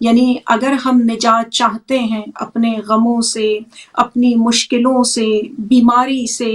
یعنی اگر ہم نجات چاہتے ہیں اپنے غموں سے، اپنی مشکلوں سے، بیماری سے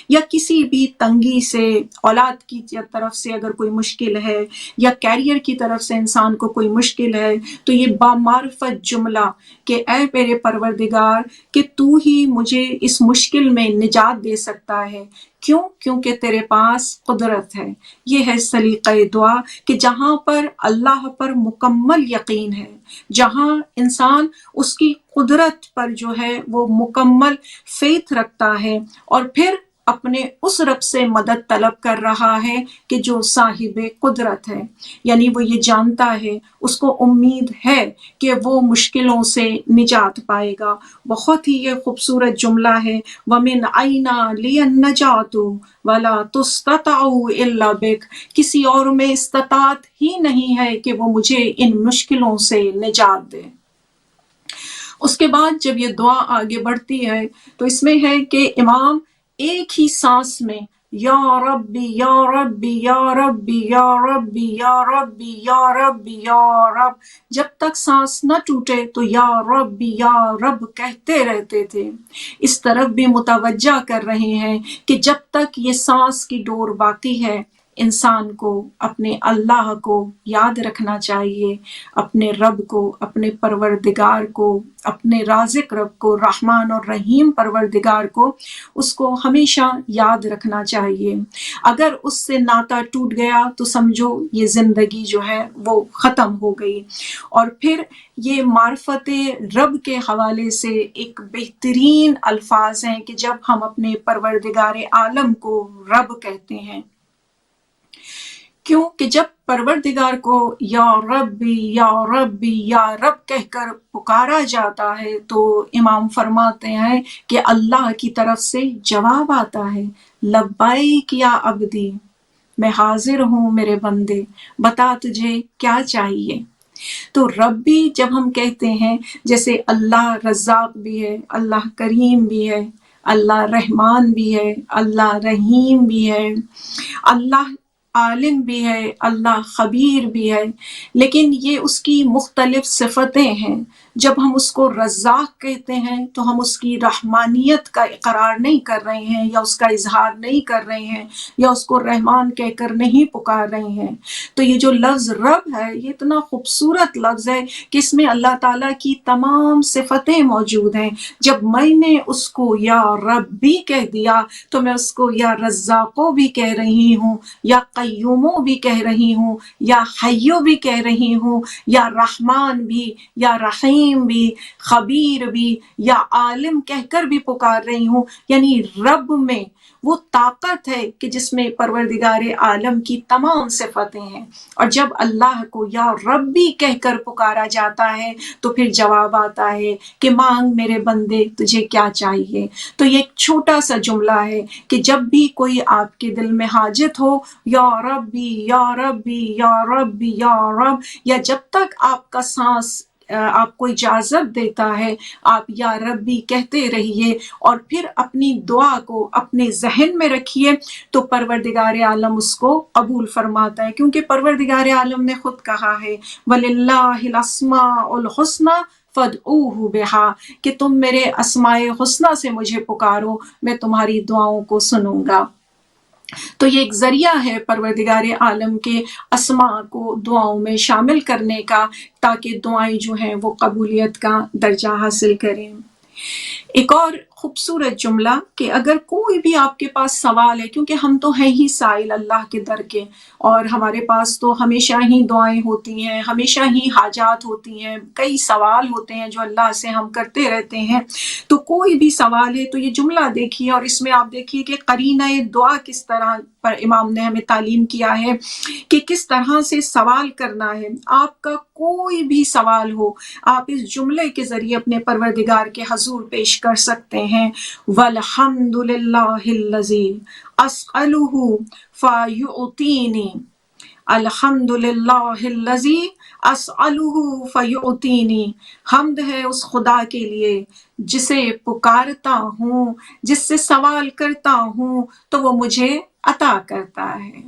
یا کسی بھی تنگی سے، اولاد کی طرف سے اگر کوئی مشکل ہے یا کیریئر کی طرف سے انسان کو کوئی مشکل ہے، تو یہ بامعرفت جملہ کہ اے میرے پروردگار کہ تو ہی مجھے اس مشکل میں نجات دے سکتا ہے۔ کیوں؟ کیونکہ تیرے پاس قدرت ہے۔ یہ ہے سلیقہ دعا کہ جہاں پر اللہ پر مکمل یقین ہے، جہاں انسان اس کی قدرت پر جو ہے وہ مکمل فیتھ رکھتا ہے اور پھر اپنے اس رب سے مدد طلب کر رہا ہے کہ جو صاحب قدرت ہے، یعنی وہ یہ جانتا ہے، اس کو امید ہے کہ وہ مشکلوں سے نجات پائے گا۔ بہت ہی یہ خوبصورت جملہ ہے، وَمِنْ أَيْنَ لِيَ النَّجَاةُ وَلَا تُسْتَطَعُ إِلَّا بِكَ، کسی اور میں استطاعت ہی نہیں ہے کہ وہ مجھے ان مشکلوں سے نجات دے۔ اس کے بعد جب یہ دعا آگے بڑھتی ہے تو اس میں ہے کہ امام ایک ہی سانس میں یا ربی یا ربی یا ربی یا ربی یا ربی یا ربی یا رب، جب تک سانس نہ ٹوٹے تو یا ربی یا رب کہتے رہتے تھے۔ اس طرف بھی متوجہ کر رہے ہیں کہ جب تک یہ سانس کی ڈور باقی ہے، انسان کو اپنے اللہ کو یاد رکھنا چاہیے، اپنے رب کو، اپنے پروردگار کو، اپنے رازق رب کو، رحمان اور رحیم پروردگار کو، اس کو ہمیشہ یاد رکھنا چاہیے۔ اگر اس سے ناطہ ٹوٹ گیا تو سمجھو یہ زندگی جو ہے وہ ختم ہو گئی۔ اور پھر یہ معرفت رب کے حوالے سے ایک بہترین الفاظ ہیں کہ جب ہم اپنے پروردگار عالم کو رب کہتے ہیں، کیوں کہ جب پروردگار کو یا ربی یا ربی یا رب کہہ کر پکارا جاتا ہے تو امام فرماتے ہیں کہ اللہ کی طرف سے جواب آتا ہے، لبیک یا عبدی، میں حاضر ہوں میرے بندے، بتا تجھے کیا چاہیے۔ تو ربی جب ہم کہتے ہیں، جیسے اللہ رزاق بھی ہے، اللہ کریم بھی ہے، اللہ رحمان بھی ہے، اللہ رحیم بھی ہے، اللہ عالم بھی ہے، اللہ خبیر بھی ہے، لیکن یہ اس کی مختلف صفتیں ہیں۔ جب ہم اس کو رزاق کہتے ہیں تو ہم اس کی رحمانیت کا اقرار نہیں کر رہے ہیں یا اس کا اظہار نہیں کر رہے ہیں یا اس کو رحمان کہہ کر نہیں پکار رہے ہیں۔ تو یہ جو لفظ رب ہے یہ اتنا خوبصورت لفظ ہے کہ اس میں اللہ تعالیٰ کی تمام صفتیں موجود ہیں۔ جب میں نے اس کو یا ربی کہہ دیا تو میں اس کو یا رزاقو بھی کہہ رہی ہوں، یا قیومو بھی کہہ رہی ہوں، یا حیو بھی کہہ رہی ہوں، یا رحمان بھی، یا رحیم بھی، خبیر بھی، یا عالم کہہ کر بھی پکار رہی ہوں۔ یعنی رب میں وہ طاقت ہے کہ جس میں پروردگار عالم کی تمام صفتیں ہیں، اور جب اللہ کو یا ربی کہہ کر پکارا جاتا ہے تو پھر جواب آتا ہے کہ مانگ میرے بندے تجھے کیا چاہیے۔ تو یہ ایک چھوٹا سا جملہ ہے کہ جب بھی کوئی آپ کے دل میں حاجت ہو، یا ربی یا ربی یا ربی یا رب، یا جب تک آپ کا سانس آپ کو اجازت دیتا ہے آپ یا ربی کہتے رہیے، اور پھر اپنی دعا کو اپنے ذہن میں رکھیے تو پروردگار عالم اس کو قبول فرماتا ہے، کیونکہ پروردگار عالم نے خود کہا ہے وَلِلَّهِ الْأَسْمَاءُ الْحُسْنَى فَادْعُوهُ بِهَا، کہ تم میرے اسماء حسنہ سے مجھے پکارو، میں تمہاری دعاؤں کو سنوں گا۔ تو یہ ایک ذریعہ ہے پروردگار عالم کے اسماء کو دعاؤں میں شامل کرنے کا، تاکہ دعائیں جو ہیں وہ قبولیت کا درجہ حاصل کریں۔ ایک اور خوبصورت جملہ کہ اگر کوئی بھی آپ کے پاس سوال ہے، کیونکہ ہم تو ہیں ہی سائل اللہ کے در کے، اور ہمارے پاس تو ہمیشہ ہی دعائیں ہوتی ہیں، ہمیشہ ہی حاجات ہوتی ہیں، کئی سوال ہوتے ہیں جو اللہ سے ہم کرتے رہتے ہیں۔ تو کوئی بھی سوال ہے تو یہ جملہ دیکھیے، اور اس میں آپ دیکھیے کہ قرینہ دعا کس طرح پر امام نے ہمیں تعلیم کیا ہے کہ کس طرح سے سوال کرنا ہے۔ آپ کا کوئی بھی سوال ہو، آپ اس جملے کے ذریعے اپنے پروردگار کے حضور پیش کر سکتے ہیں، وَالْحَمْدُ لِلَّهِ الَّذِي أَسْأَلُهُ فَيُعْطِينِي، الحمد للہ الذی اسألہ فیعطینی، حمد ہے اس خدا کے لیے جسے پکارتا ہوں، جس سے سوال کرتا ہوں تو وہ مجھے عطا کرتا ہے۔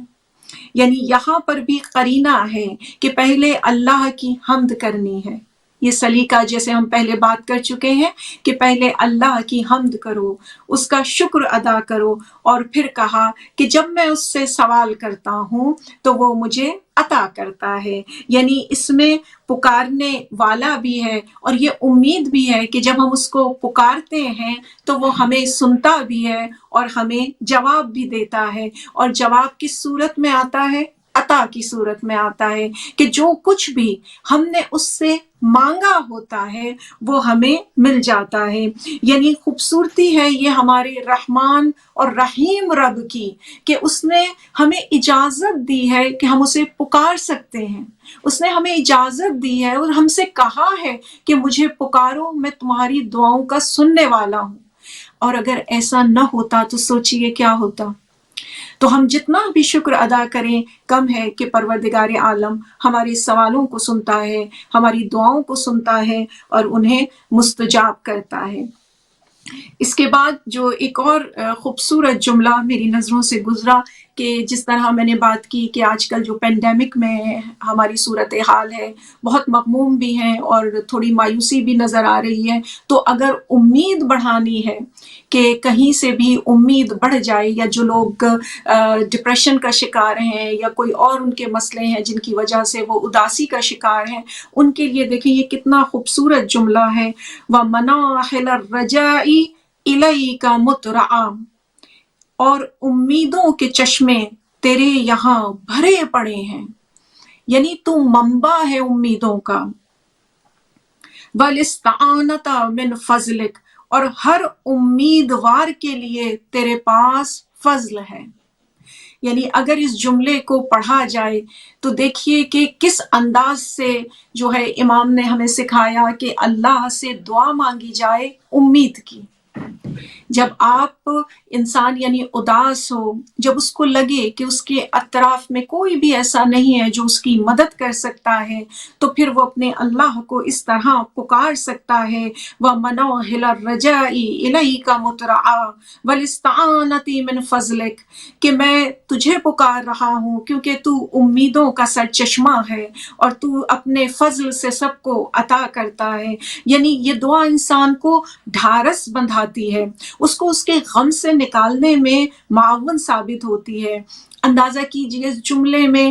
یعنی یہاں پر بھی قرینہ ہے کہ پہلے اللہ کی حمد کرنی ہے، یہ سلیقہ جیسے ہم پہلے بات کر چکے ہیں کہ پہلے اللہ کی حمد کرو، اس کا شکر ادا کرو، اور پھر کہا کہ جب میں اس سے سوال کرتا ہوں تو وہ مجھے عطا کرتا ہے۔ یعنی اس میں پکارنے والا بھی ہے اور یہ امید بھی ہے کہ جب ہم اس کو پکارتے ہیں تو وہ ہمیں سنتا بھی ہے اور ہمیں جواب بھی دیتا ہے، اور جواب کس صورت میں آتا ہے؟ عطا کی صورت میں آتا ہے کہ جو کچھ بھی ہم نے اس سے مانگا ہوتا ہے وہ ہمیں مل جاتا ہے۔ یعنی خوبصورتی ہے یہ ہمارے رحمان اور رحیم رب کی کہ اس نے ہمیں اجازت دی ہے کہ ہم اسے پکار سکتے ہیں، اس نے ہمیں اجازت دی ہے اور ہم سے کہا ہے کہ مجھے پکارو، میں تمہاری دعاؤں کا سننے والا ہوں۔ اور اگر ایسا نہ ہوتا تو سوچئے کیا ہوتا۔ تو ہم جتنا بھی شکر ادا کریں کم ہے کہ پروردگار عالم ہمارے سوالوں کو سنتا ہے، ہماری دعاؤں کو سنتا ہے اور انہیں مستجاب کرتا ہے۔ اس کے بعد جو ایک اور خوبصورت جملہ میری نظروں سے گزرا کہ جس طرح میں نے بات کی کہ آج کل جو پینڈیمک میں ہماری صورتحال ہے بہت مغموم بھی ہیں اور تھوڑی مایوسی بھی نظر آ رہی ہے، تو اگر امید بڑھانی ہے کہ کہیں سے بھی امید بڑھ جائے، یا جو لوگ ڈپریشن کا شکار ہیں یا کوئی اور ان کے مسئلے ہیں جن کی وجہ سے وہ اداسی کا شکار ہیں، ان کے لیے دیکھیں یہ کتنا خوبصورت جملہ ہے، وَمَنَاحِلَ الرَّجَاءِ إِلَيْكَ مُتْرَعًا، اور امیدوں کے چشمے تیرے یہاں بھرے پڑے ہیں، یعنی تو منبع ہے امیدوں کا۔ وَالِاسْتِعَانَةَ مِنْ فَضْلِكَ، اور ہر امیدوار کے لیے تیرے پاس فضل ہے۔ یعنی اگر اس جملے کو پڑھا جائے تو دیکھیے کہ کس انداز سے جو ہے امام نے ہمیں سکھایا کہ اللہ سے دعا مانگی جائے امید کی۔ جب آپ انسان یعنی اداس ہو، جب اس کو لگے کہ اس کے اطراف میں کوئی بھی ایسا نہیں ہے جو اس کی مدد کر سکتا ہے، تو پھر وہ اپنے اللہ کو اس طرح پکار سکتا ہے، وَمَنَاحِلَ الرَّجَاءِ إِلَيْكَ مُتْرَعًا وَالِاسْتِعَانَةِ مِنْ فَضْلِكَ، کہ میں تجھے پکار رہا ہوں کیونکہ تو امیدوں کا سرچشمہ ہے اور تو اپنے فضل سے سب کو عطا کرتا ہے۔ یعنی یہ دعا انسان کو ڈھارس بندھاتی ہے، اس کو اس کے غم سے نکالنے میں معاون ثابت ہوتی ہے۔ اندازہ کیجئے اس جملے میں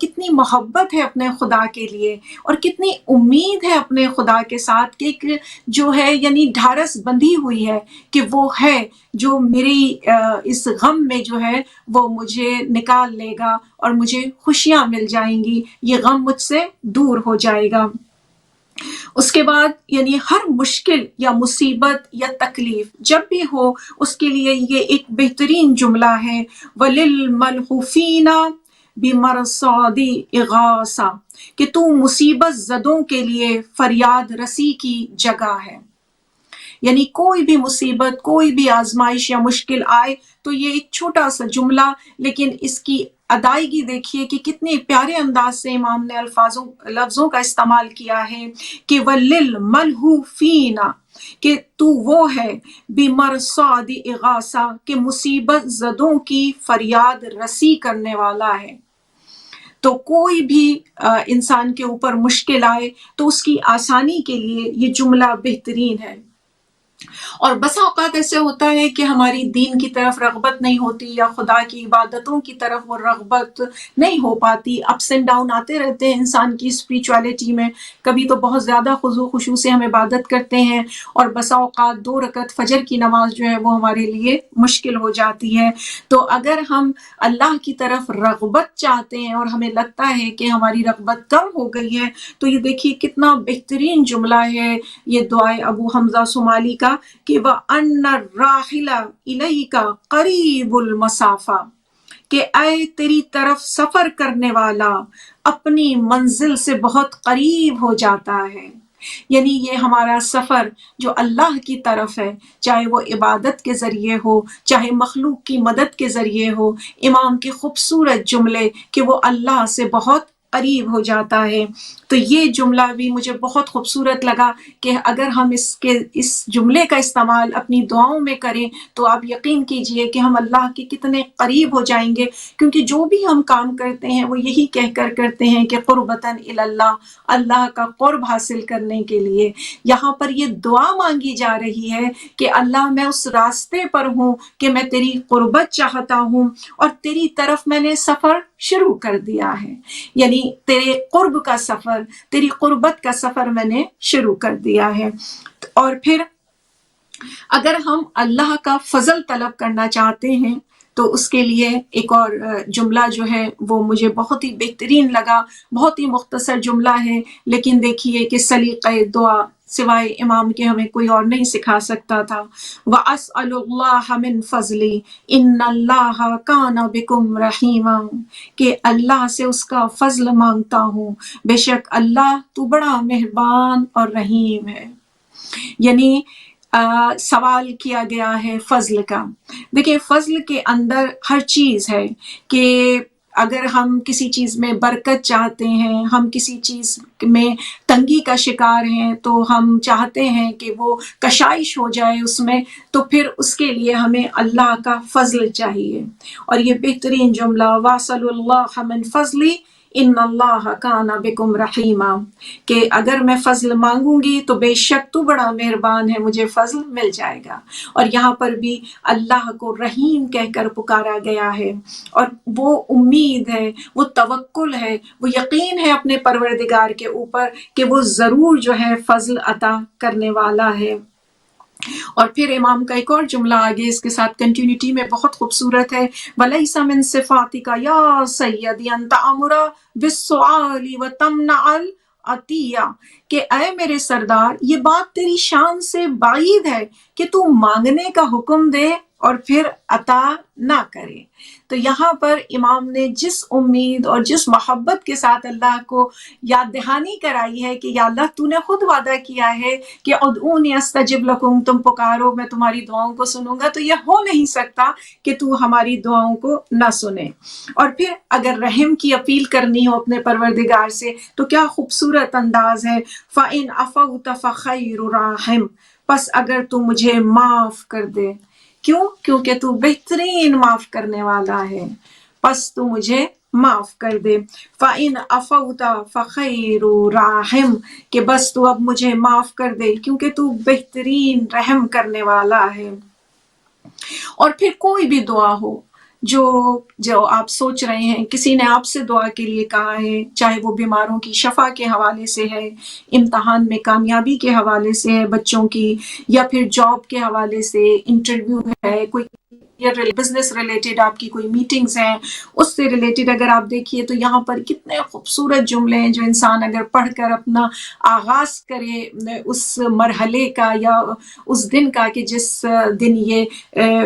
کتنی محبت ہے اپنے خدا کے لیے اور کتنی امید ہے اپنے خدا کے ساتھ کہ ایک جو ہے یعنی ڈھارس بندھی ہوئی ہے کہ وہ ہے جو میری اس غم میں جو ہے وہ مجھے نکال لے گا اور مجھے خوشیاں مل جائیں گی، یہ غم مجھ سے دور ہو جائے گا۔ اس کے بعد یعنی ہر مشکل یا مصیبت یا تکلیف جب بھی ہو اس کے لیے یہ ایک بہترین جملہ ہے، وَلِلْمَلْحُوفِينَ بِمَرْصَادِ إِغَاثَةٍ، کہ تو مصیبت زدوں کے لیے فریاد رسی کی جگہ ہے۔ یعنی کوئی بھی مصیبت، کوئی بھی آزمائش یا مشکل آئے تو یہ ایک چھوٹا سا جملہ، لیکن اس کی ادائیگی دیکھیے کہ کتنے پیارے انداز سے امام نے لفظوں کا استعمال کیا ہے کہ وَلِلْمَلْحُوفِينَ، کہ تو وہ ہے بِمَرْصَادِ إِغَاثَةٍ، کہ مصیبت زدوں کی فریاد رسی کرنے والا ہے۔ تو کوئی بھی انسان کے اوپر مشکل آئے تو اس کی آسانی کے لیے یہ جملہ بہترین ہے۔ اور بسا اوقات ایسے ہوتا ہے کہ ہماری دین کی طرف رغبت نہیں ہوتی یا خدا کی عبادتوں کی طرف وہ رغبت نہیں ہو پاتی، اپس اینڈ ڈاؤن آتے رہتے ہیں انسان کی اسپریچولیٹی میں، کبھی تو بہت زیادہ خضوع خشوع سے ہم عبادت کرتے ہیں اور بسا اوقات 2 رکعت فجر کی نماز جو ہے وہ ہمارے لیے مشکل ہو جاتی ہے۔ تو اگر ہم اللہ کی طرف رغبت چاہتے ہیں اور ہمیں لگتا ہے کہ ہماری رغبت کم ہو گئی ہے تو یہ دیکھیے کتنا بہترین جملہ ہے یہ دعائے ابو حمزہ صومالی کا کہ وَأَنَّ الرَّاحِلَ إِلَيْكَ قَرِيبُ الْمَسَافَةِ، کہ اے تیری طرف سفر کرنے والا اپنی منزل سے بہت قریب ہو جاتا ہے۔ یعنی یہ ہمارا سفر جو اللہ کی طرف ہے، چاہے وہ عبادت کے ذریعے ہو، چاہے مخلوق کی مدد کے ذریعے ہو، امام کے خوبصورت جملے کہ وہ اللہ سے بہت قریب ہو جاتا ہے۔ تو یہ جملہ بھی مجھے بہت خوبصورت لگا کہ اگر ہم اس جملے کا استعمال اپنی دعاؤں میں کریں تو آپ یقین کیجئے کہ ہم اللہ کے کتنے قریب ہو جائیں گے، کیونکہ جو بھی ہم کام کرتے ہیں وہ یہی کہہ کر کرتے ہیں کہ قربتاً اللہ، اللہ کا قرب حاصل کرنے کے لیے۔ یہاں پر یہ دعا مانگی جا رہی ہے کہ اللہ میں اس راستے پر ہوں کہ میں تیری قربت چاہتا ہوں اور تیری طرف میں نے سفر شروع کر دیا ہے، یعنی تیرے قرب کا سفر، تیری قربت کا سفر میں نے شروع کر دیا ہے۔ اور پھر اگر ہم اللہ کا فضل طلب کرنا چاہتے ہیں تو اس کے لیے ایک اور جملہ جو ہے وہ مجھے بہت ہی بہترین لگا، بہت ہی مختصر جملہ ہے، لیکن دیکھیے کہ سلیقہ دعا سوائے امام کے ہمیں کوئی اور نہیں سکھا سکتا تھا۔ وَأَسْأَلُ اللَّهَ مِن فَضْلِ إِنَّ اللَّهَ كَانَ بِكُمْ رَحِيمًا، کہ اللہ سے اس کا فضل مانگتا ہوں، بے شک اللہ تو بڑا مہربان اور رحیم ہے۔ یعنی سوال کیا گیا ہے فضل کا۔ دیکھیں فضل کے اندر ہر چیز ہے کہ اگر ہم کسی چیز میں برکت چاہتے ہیں، ہم کسی چیز میں تنگی کا شکار ہیں تو ہم چاہتے ہیں کہ وہ کشائش ہو جائے اس میں، تو پھر اس کے لیے ہمیں اللہ کا فضل چاہیے۔ اور یہ بہترین جملہ وَاسَلُ اللَّهَ مِن فَضْلِ ان اللہ کان بکم رحیما، کہ اگر میں فضل مانگوں گی تو بے شک تو بڑا مہربان ہے، مجھے فضل مل جائے گا۔ اور یہاں پر بھی اللہ کو رحیم کہہ کر پکارا گیا ہے، اور وہ امید ہے، وہ توکل ہے، وہ یقین ہے اپنے پروردگار کے اوپر کہ وہ ضرور جو ہے فضل عطا کرنے والا ہے۔ اور پھر امام کا ایک اور جملہ آگے اس کے ساتھ کنٹینیوٹی میں بہت خوبصورت ہے، وَلَيْسَ مِن صِفَاتِكَ يَا سَيَّدِي أَن تَأْمُرَ بِالسُّؤَالِ وَتَمْنَعَ الْعَطِيَّةَ، کہ اے میرے سردار یہ بات تیری شان سے بعید ہے کہ تو مانگنے کا حکم دے اور پھر عطا نہ کرے۔ تو یہاں پر امام نے جس امید اور جس محبت کے ساتھ اللہ کو یاد دہانی کرائی ہے کہ یا اللہ تو نے خود وعدہ کیا ہے کہ ادعونی استجب لکم، تم پکارو میں تمہاری دعاؤں کو سنوں گا، تو یہ ہو نہیں سکتا کہ تو ہماری دعاؤں کو نہ سنے۔ اور پھر اگر رحم کی اپیل کرنی ہو اپنے پروردگار سے تو کیا خوبصورت انداز ہے، فَإِنْ عَفَوْتَ فَخَيْرُ رَاحِمٍ، پس اگر تو مجھے معاف کر دے، کیوں؟ کیونکہ تو بہترین معاف کرنے والا ہے، پس تو مجھے معاف کر دے۔ فَإِنْ عَفَوْتَ فَخَيْرُ رَاحِمٍ، کہ بس تو اب مجھے معاف کر دے کیونکہ تو بہترین رحم کرنے والا ہے۔ اور پھر کوئی بھی دعا ہو جو آپ سوچ رہے ہیں، کسی نے آپ سے دعا کے لیے کہا ہے، چاہے وہ بیماروں کی شفا کے حوالے سے ہے، امتحان میں کامیابی کے حوالے سے ہے بچوں کی، یا پھر جاب کے حوالے سے انٹرویو ہے، کوئی بزنس ریلیٹڈ آپ کی کوئی میٹنگز ہیں، اس سے ریلیٹڈ اگر آپ دیکھیے تو یہاں پر کتنے خوبصورت جملے ہیں جو انسان اگر پڑھ کر اپنا آغاز کرے اس مرحلے کا یا اس دن کا کہ جس دن یہ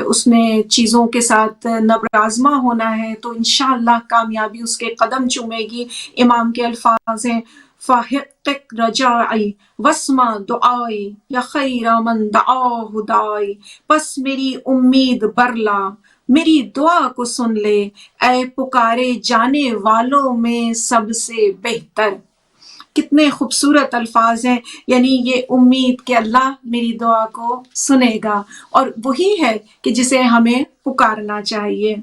اس میں چیزوں کے ساتھ نبرآزما ہونا ہے، تو انشاءاللہ کامیابی اس کے قدم چومے گی۔ امام کے الفاظ ہیں فَحِقِّقْ رَجَاعِي وَاسْمَعْ دُعَائِي یا خَيْرَ مَنْ دَعَاهُ دَاعِي، پس میری امید برلا، میری دعا کو سن لے، اے پکارے جانے والوں میں سب سے بہتر۔ کتنے خوبصورت الفاظ ہیں، یعنی یہ امید کہ اللہ میری دعا کو سنے گا، اور وہی ہے کہ جسے ہمیں پکارنا چاہیے۔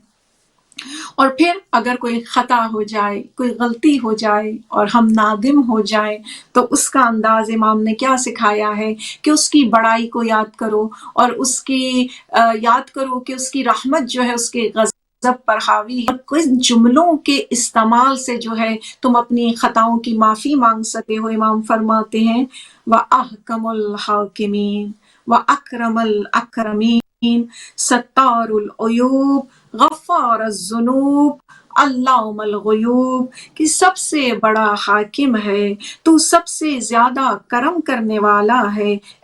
اور پھر اگر کوئی خطا ہو جائے، کوئی غلطی ہو جائے اور ہم نادم ہو جائیں تو اس کا انداز امام نے کیا سکھایا ہے کہ اس کی بڑائی کو یاد کرو، اور اس کی یاد کرو کہ اس کی رحمت جو ہے اس کے غضب پر حاوی ہے۔ کچھ جملوں کے استعمال سے جو ہے تم اپنی خطاؤں کی معافی مانگ سکتے ہو۔ امام فرماتے ہیں وَأَحْكَمُ الْحَاكِمِينَ وَأَكْرَمَ الْأَكْرَمِينَ سَتَّارُ الْعُیوب غفار الذنوب علام الغیوب، کہ سب سے بڑا حاکم ہے تو، سب سے زیادہ کرم کرنے والا ہے،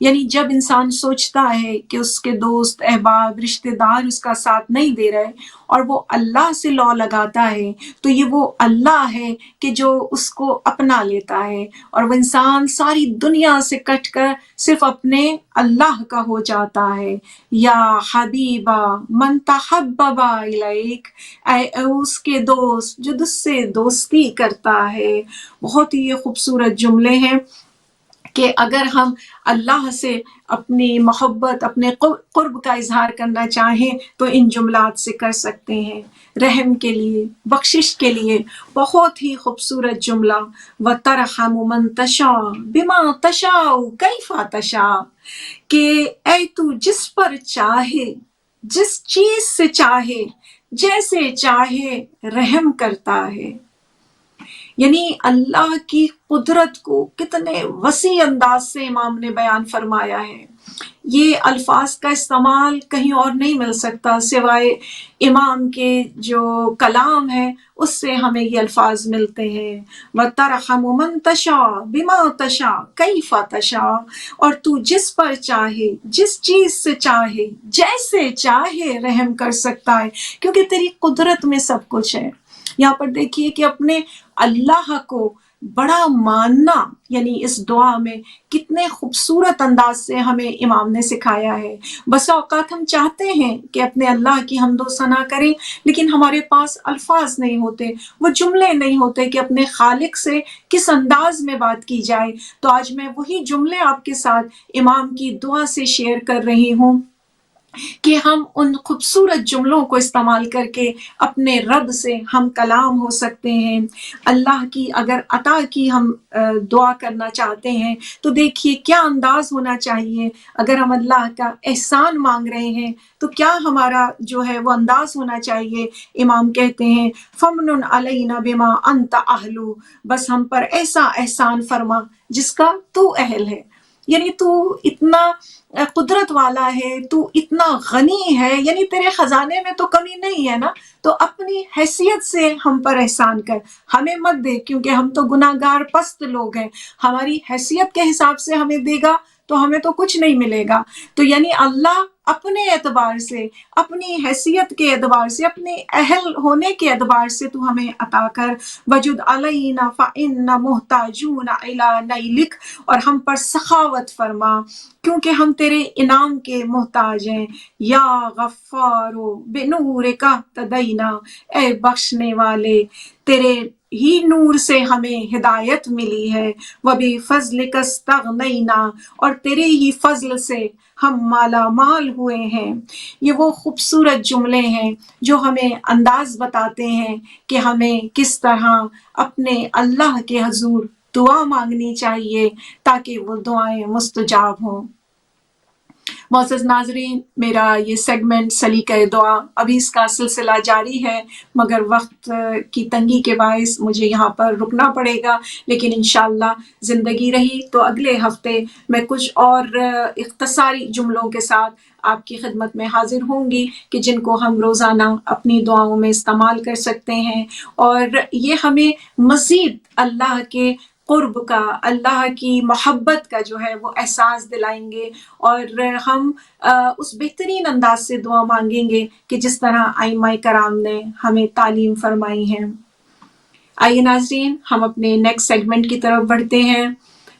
یعنی جب انسان سوچتا ہے کہ اس کے دوست احباب رشتہ دار اس کا ساتھ نہیں دے رہے اور وہ اللہ سے لو لگاتا ہے تو یہ وہ اللہ ہے کہ جو اس کو اپنا لیتا ہے، اور وہ انسان ساری دنیا سے کٹ کر صرف اپنے اللہ کا ہو جاتا ہے۔ یا حبیبا من تحبب الیک، اے اس کے دوست جو تجھ سے دوستی کرتا ہے۔ بہت ہی یہ خوبصورت جملے ہیں کہ اگر ہم اللہ سے اپنی محبت اپنے قرب کا اظہار کرنا چاہیں تو ان جملات سے کر سکتے ہیں۔ رحم کے لیے، بخشش کے لیے بہت ہی خوبصورت جملہ، وَتَرْحَمُ مَن تَشَاءُ بِمَا تَشَاءُ كَيْفَ تَشَاءُ، کہ اے تو جس پر چاہے، جس چیز سے چاہے، جیسے چاہے رحم کرتا ہے۔ یعنی اللہ کی قدرت کو کتنے وسیع انداز سے امام نے بیان فرمایا ہے۔ یہ الفاظ کا استعمال کہیں اور نہیں مل سکتا سوائے امام کے جو کلام ہے اس سے ہمیں یہ الفاظ ملتے ہیں۔ وَتَرْحَمُ مَن تَشَاءُ بِمَا تَشَاءُ كَيْفَ تَشَاءُ، اور تو جس پر چاہے، جس چیز سے چاہے، جیسے چاہے رحم کر سکتا ہے، کیونکہ تیری قدرت میں سب کچھ ہے۔ یہاں پر دیکھیے کہ اپنے اللہ کو بڑا ماننا، یعنی اس دعا میں کتنے خوبصورت انداز سے ہمیں امام نے سکھایا ہے۔ بسا اوقات ہم چاہتے ہیں کہ اپنے اللہ کی حمد و ثنا کریں، لیکن ہمارے پاس الفاظ نہیں ہوتے، وہ جملے نہیں ہوتے کہ اپنے خالق سے کس انداز میں بات کی جائے۔ تو آج میں وہی جملے آپ کے ساتھ امام کی دعا سے شیئر کر رہی ہوں کہ ہم ان خوبصورت جملوں کو استعمال کر کے اپنے رب سے ہم کلام ہو سکتے ہیں۔ اللہ کی اگر عطا کی ہم دعا کرنا چاہتے ہیں تو دیکھیے کیا انداز ہونا چاہیے۔ اگر ہم اللہ کا احسان مانگ رہے ہیں تو کیا ہمارا جو ہے وہ انداز ہونا چاہیے۔ امام کہتے ہیں فَمْنُنْ عَلَيْنَا بِمَا أَنْتَ أَهْلُ، بس ہم پر ایسا احسان فرما جس کا تو اہل ہے۔ یعنی تو اتنا قدرت والا ہے، تو اتنا غنی ہے، یعنی تیرے خزانے میں تو کمی نہیں ہے نا، تو اپنی حیثیت سے ہم پر احسان کر، ہمیں مت دے کیونکہ ہم تو گناہگار پست لوگ ہیں۔ ہماری حیثیت کے حساب سے ہمیں دے گا تو ہمیں تو کچھ نہیں ملے گا۔ تو یعنی اللہ اپنے اعتبار سے، اپنی حیثیت کے اعتبار سے، اپنے اہل ہونے کے اعتبار سے تو ہمیں عطا کر۔ وجد علینا فإنا محتاجون الی نیلک، اور ہم پر سخاوت فرما کیونکہ ہم تیرے انعام کے محتاج ہیں۔ یا غفار بنورک اہتدینا، اے بخشنے والے تیرے ہی نور سے ہمیں ہدایت ملی ہے۔ وبفضلک استغنینا، اور تیرے ہی فضل سے ہم مالا مال ہوئے ہیں۔ یہ وہ خوبصورت جملے ہیں جو ہمیں انداز بتاتے ہیں کہ ہمیں کس طرح اپنے اللہ کے حضور دعا مانگنی چاہیے تاکہ وہ دعائیں مستجاب ہوں۔ معزز ناظرین، میرا یہ سیگمنٹ سلیقہ دعا ابھی اس کا سلسلہ جاری ہے، مگر وقت کی تنگی کے باعث مجھے یہاں پر رکنا پڑے گا، لیکن انشاءاللہ زندگی رہی تو اگلے ہفتے میں کچھ اور اختصاری جملوں کے ساتھ آپ کی خدمت میں حاضر ہوں گی کہ جن کو ہم روزانہ اپنی دعاؤں میں استعمال کر سکتے ہیں، اور یہ ہمیں مزید اللہ کے قرب کا، اللہ کی محبت کا جو ہے وہ احساس دلائیں گے، اور ہم اس بہترین انداز سے دعا مانگیں گے کہ جس طرح ائمہ کرام نے ہمیں تعلیم فرمائی ہے۔ آئیے ناظرین، ہم اپنے نیکسٹ سیگمنٹ کی طرف بڑھتے ہیں۔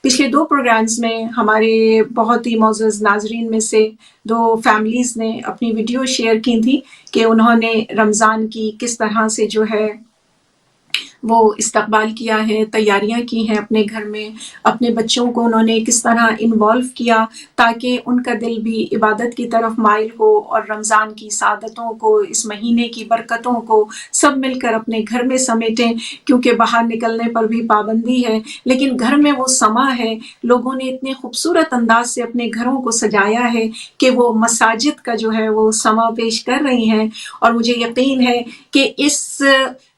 پچھلے 2 پروگرامز میں ہمارے بہت ہی معزز ناظرین میں سے 2 فیملیز نے اپنی ویڈیو شیئر کی تھی کہ انہوں نے رمضان کی کس طرح سے جو ہے وہ استقبال کیا ہے، تیاریاں کی ہیں اپنے گھر میں، اپنے بچوں کو انہوں نے کس طرح انوالو کیا تاکہ ان کا دل بھی عبادت کی طرف مائل ہو، اور رمضان کی سعادتوں کو، اس مہینے کی برکتوں کو سب مل کر اپنے گھر میں سمیٹیں، کیونکہ باہر نکلنے پر بھی پابندی ہے لیکن گھر میں وہ سما ہے۔ لوگوں نے اتنے خوبصورت انداز سے اپنے گھروں کو سجایا ہے کہ وہ مساجد کا جو ہے وہ سما پیش کر رہی ہیں، اور مجھے یقین ہے کہ اس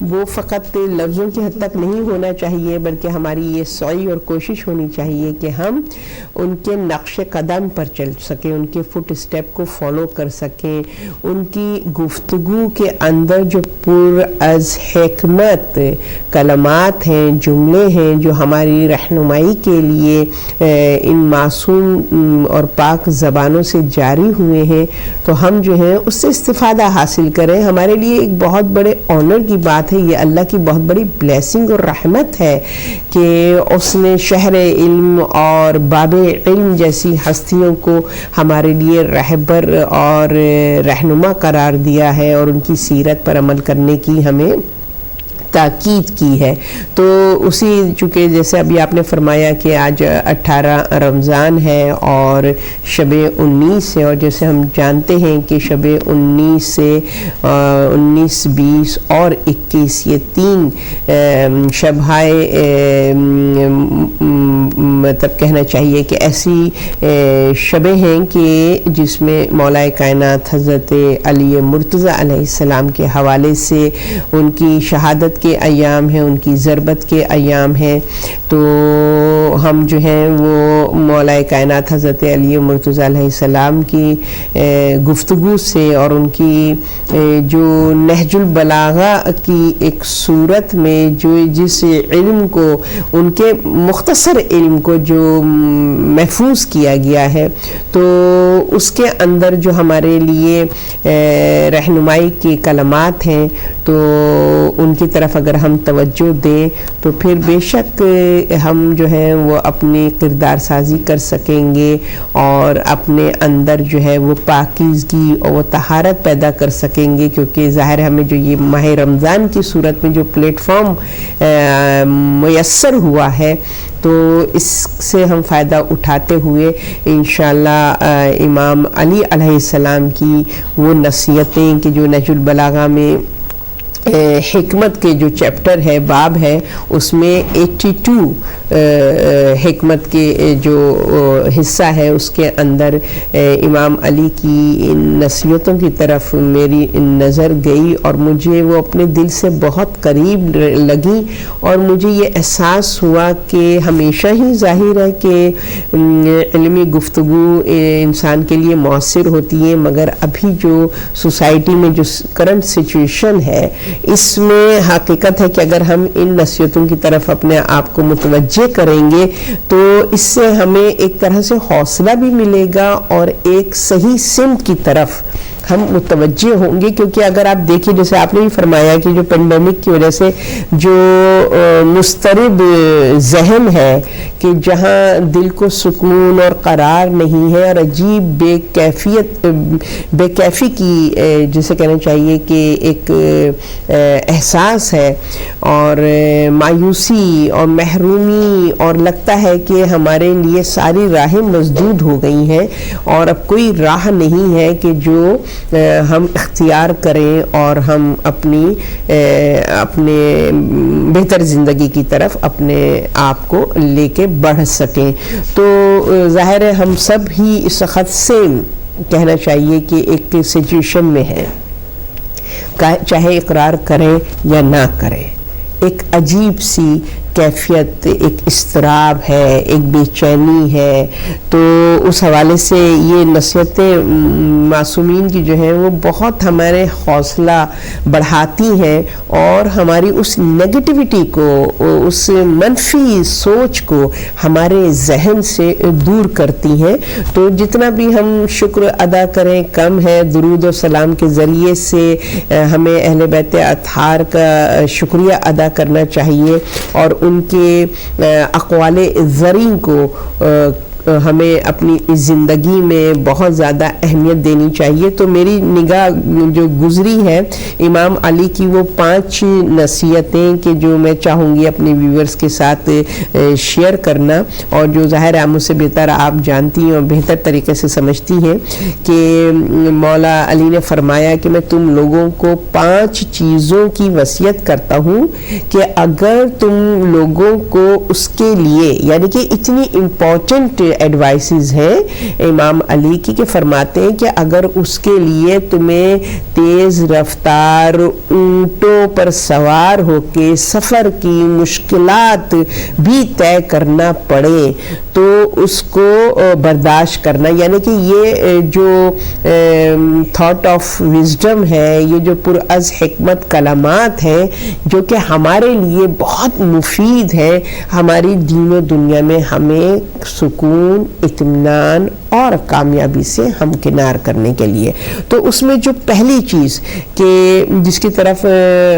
وہ فقط لفظوں کی حد تک نہیں ہونا چاہیے، بلکہ ہماری یہ سعی اور کوشش ہونی چاہیے کہ ہم ان کے نقش قدم پر چل سکیں، ان کے فٹ اسٹیپ کو فالو کر سکیں، ان کی گفتگو کے اندر جو پر از حکمت کلمات ہیں، جملے ہیں جو ہماری رہنمائی کے لیے ان معصوم اور پاک زبانوں سے جاری ہوئے ہیں، تو ہم جو ہیں اس سے استفادہ حاصل کریں۔ ہمارے لیے ایک بہت بڑے آنر کی بات ہے، یہ اللہ کی بہت بڑی بلیسنگ اور رحمت ہے کہ اس نے شہر علم اور باب علم جیسی ہستیوں کو ہمارے لیے رہبر اور رہنما قرار دیا ہے، اور ان کی سیرت پر عمل کرنے کی ہمیں تاکید کی ہے۔ تو اسی چونکہ جیسے ابھی آپ نے فرمایا کہ آج 18 رمضان ہے اور شب 19 ہے، اور جیسے ہم جانتے ہیں کہ شب 19 سے 19، 20 اور 21 یہ 3 شبہائے مطلب کہنا چاہیے کہ ایسی شبیں ہیں کہ جس میں مولا کائنات حضرت علی مرتضیٰ علیہ السلام کے حوالے سے ان کی شہادت کے ایام ہیں، ان کی ضربت کے ایام ہیں۔ تو ہم جو ہیں وہ مولا کائنات حضرت علی مرتضیٰ علیہ السلام کی گفتگو سے اور ان کی جو نہج البلاغہ کی ایک صورت میں جو جس علم کو، ان کے مختصر علم کو جو محفوظ کیا گیا ہے، تو اس کے اندر جو ہمارے لیے رہنمائی کے کلمات ہیں، تو ان کی طرف اگر ہم توجہ دیں تو پھر بے شک ہم جو ہیں وہ اپنی کردار سازی کر سکیں گے اور اپنے اندر جو ہے وہ پاکیزگی اور وہ طہارت پیدا کر سکیں گے، کیونکہ ظاہر ہمیں جو یہ ماہ رمضان کی صورت میں جو پلیٹ فارم میسر ہوا ہے، تو اس سے ہم فائدہ اٹھاتے ہوئے انشاءاللہ امام علی علیہ السلام کی وہ نصیحتیں کہ جو نہج البلاغہ میں حکمت کے جو چیپٹر ہے، باب ہے، اس میں 82 حکمت کے جو حصہ ہے اس کے اندر امام علی کی ان نصیحتوں کی طرف میری نظر گئی اور مجھے وہ اپنے دل سے بہت قریب لگی، اور مجھے یہ احساس ہوا کہ ہمیشہ ہی ظاہر ہے کہ علمی گفتگو انسان کے لیے مؤثر ہوتی ہے، مگر ابھی جو سوسائٹی میں جو کرنٹ سچویشن ہے، اس میں حقیقت ہے کہ اگر ہم ان نصیحتوں کی طرف اپنے آپ کو متوجہ کریں گے تو اس سے ہمیں ایک طرح سے حوصلہ بھی ملے گا اور ایک صحیح سمت کی طرف ہم متوجہ ہوں گے۔ کیونکہ اگر آپ دیکھیں، جیسے آپ نے بھی فرمایا کہ جو پینڈیمک کی وجہ سے جو مضطرب ذہن ہے کہ جہاں دل کو سکون اور قرار نہیں ہے اور عجیب بے کیفی کی جسے کہنا چاہیے کہ ایک احساس ہے اور مایوسی اور محرومی، اور لگتا ہے کہ ہمارے لیے ساری راہیں مسدود ہو گئی ہیں اور اب کوئی راہ نہیں ہے کہ جو ہم اختیار کریں اور ہم اپنے بہتر زندگی کی طرف اپنے آپ کو لے کے بڑھ سکیں۔ تو ظاہر ہے ہم سب ہی اس خط سے کہنا چاہیے کہ ایک سچویشن میں ہے، چاہے اقرار کریں یا نہ کریں، ایک عجیب سی کیفیت، ایک اضطراب ہے، ایک بے چینی ہے۔ تو اس حوالے سے یہ نصیحتیں معصومین کی جو ہیں وہ بہت ہمارے حوصلہ بڑھاتی ہیں اور ہماری اس نیگیٹیوٹی کو، اس منفی سوچ کو ہمارے ذہن سے دور کرتی ہیں۔ تو جتنا بھی ہم شکر ادا کریں کم ہے، درود و سلام کے ذریعے سے ہمیں اہل بیت اطہار کا شکریہ ادا کرنا چاہیے اور ان کے اقوال زرین کو ہمیں اپنی زندگی میں بہت زیادہ اہمیت دینی چاہیے۔ تو میری نگاہ جو گزری ہے امام علی کی وہ 5 نصیحتیں کہ جو میں چاہوں گی اپنے ویورز کے ساتھ شیئر کرنا، اور جو ظاہر ہے مجھ سے بہتر آپ جانتی ہیں اور بہتر طریقے سے سمجھتی ہیں کہ مولا علی نے فرمایا کہ میں تم لوگوں کو 5 چیزوں کی وصیت کرتا ہوں کہ اگر تم لوگوں کو اس کے لیے، یعنی کہ اتنی امپورٹنٹ ایڈوائسز ہیں امام علی کی کہ فرماتے ہیں کہ اگر اس کے لیے تمہیں تیز رفتار اونٹوں پر سوار ہو کے سفر کی مشکلات بھی طے کرنا پڑے تو اس کو برداشت کرنا، یعنی کہ یہ جو تھاٹ آف وزڈم ہے، یہ جو پرعز حکمت کلمات ہیں جو کہ ہمارے لیے بہت مفید ہے، ہماری دین و دنیا میں ہمیں سکون، اطمینان اور کامیابی سے ہمکنار کرنے کے لیے۔ تو اس میں جو پہلی چیز کہ جس کی طرف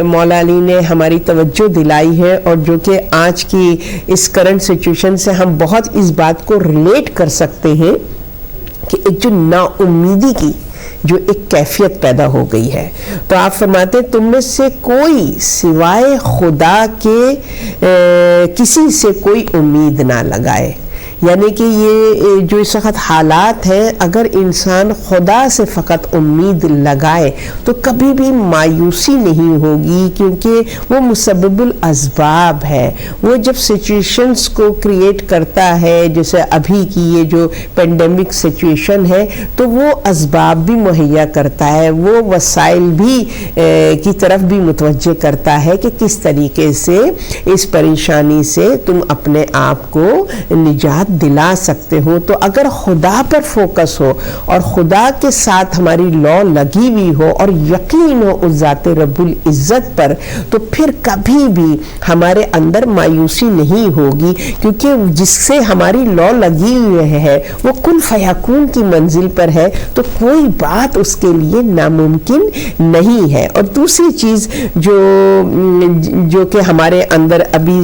مولا علی نے ہماری توجہ دلائی ہے اور جو کہ آج کی اس کرنٹ سچویشن سے ہم بہت اس بات کو ریلیٹ کر سکتے ہیں کہ ایک جو نا امیدی کی جو ایک کیفیت پیدا ہو گئی ہے، تو آپ فرماتے ہیں تم میں سے کوئی سوائے خدا کے کسی سے کوئی امید نہ لگائے، یعنی کہ یہ جو اس وقت حالات ہیں، اگر انسان خدا سے فقط امید لگائے تو کبھی بھی مایوسی نہیں ہوگی، کیونکہ وہ مسبب الاسباب ہے۔ وہ جب سچویشنز کو کریٹ کرتا ہے، جیسے ابھی کی یہ جو پینڈیمک سچویشن ہے، تو وہ اسباب بھی مہیا کرتا ہے، وہ وسائل بھی کی طرف بھی متوجہ کرتا ہے کہ کس طریقے سے اس پریشانی سے تم اپنے آپ کو نجات دلا سکتے ہو۔ تو اگر خدا پر فوکس ہو اور خدا کے ساتھ ہماری لو لگی ہوئی ہو اور یقین ہو اس ذات رب العزت پر، تو پھر کبھی بھی ہمارے اندر مایوسی نہیں ہوگی، کیونکہ جس سے ہماری لو لگی ہوئی ہے وہ کن فیکون کی منزل پر ہے، تو کوئی بات اس کے لیے ناممکن نہیں ہے۔ اور دوسری چیز جو کہ ہمارے اندر ابھی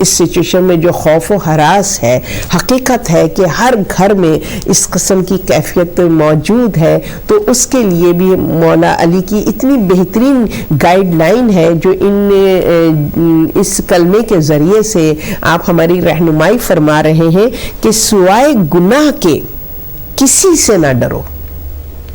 اس سچویشن میں جو خوف و ہراس ہے، حقیقت ہے کہ ہر گھر میں اس قسم کی کیفیت موجود ہے، تو اس کے لیے بھی مولا علی کی اتنی بہترین گائیڈ لائن ہے جو اس کلمے کے ذریعے سے آپ ہماری رہنمائی فرما رہے ہیں کہ سوائے گناہ کے کسی سے نہ ڈرو،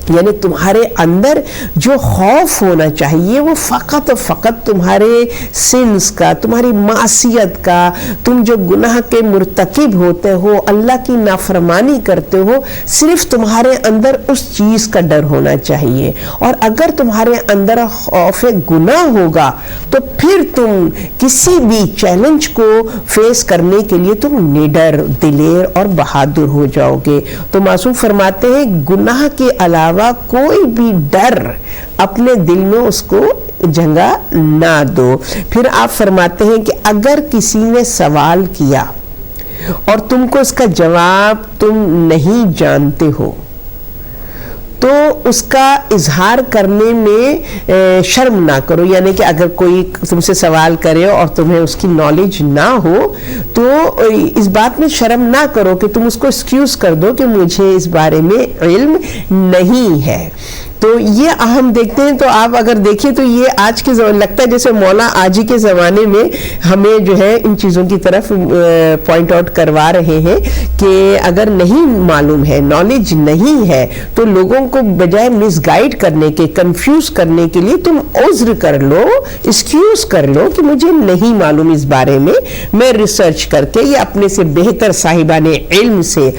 یعنی تمہارے اندر جو خوف ہونا چاہیے وہ فقط و فقط تمہارے سنس کا، تمہاری معصیت کا، تم جو گناہ کے مرتکب ہوتے ہو، اللہ کی نافرمانی کرتے ہو، صرف تمہارے اندر اس چیز کا ڈر ہونا چاہیے۔ اور اگر تمہارے اندر خوف گناہ ہوگا تو پھر تم کسی بھی چیلنج کو فیس کرنے کے لیے تم نڈر، دلیر اور بہادر ہو جاؤ گے۔ تو معصوم فرماتے ہیں گناہ کے علاوہ کوئی بھی ڈر اپنے دل میں اس کو جگہ نہ دو۔ پھر آپ فرماتے ہیں کہ اگر کسی نے سوال کیا اور تم کو اس کا جواب تم نہیں جانتے ہو تو اس کا اظہار کرنے میں شرم نہ کرو، یعنی کہ اگر کوئی تم سے سوال کرے اور تمہیں اس کی نالج نہ ہو تو اس بات میں شرم نہ کرو کہ تم اس کو ایکسکیوز کر دو کہ مجھے اس بارے میں علم نہیں ہے۔ تو یہ ہم دیکھتے ہیں، تو آپ اگر دیکھیں تو یہ آج کے زمانے لگتا ہے جیسے مولا آج کے زمانے میں ہمیں جو ہے ان چیزوں کی طرف پوائنٹ آؤٹ کروا رہے ہیں کہ اگر نہیں معلوم ہے، نالج نہیں ہے، تو لوگوں کو بجائے مس گائیڈ کرنے کے، کنفیوز کرنے کے لیے تم عذر کر لو، ایکسکیوز کر لو کہ مجھے نہیں معلوم اس بارے میں ریسرچ کر کے یا اپنے سے بہتر صاحبان علم سے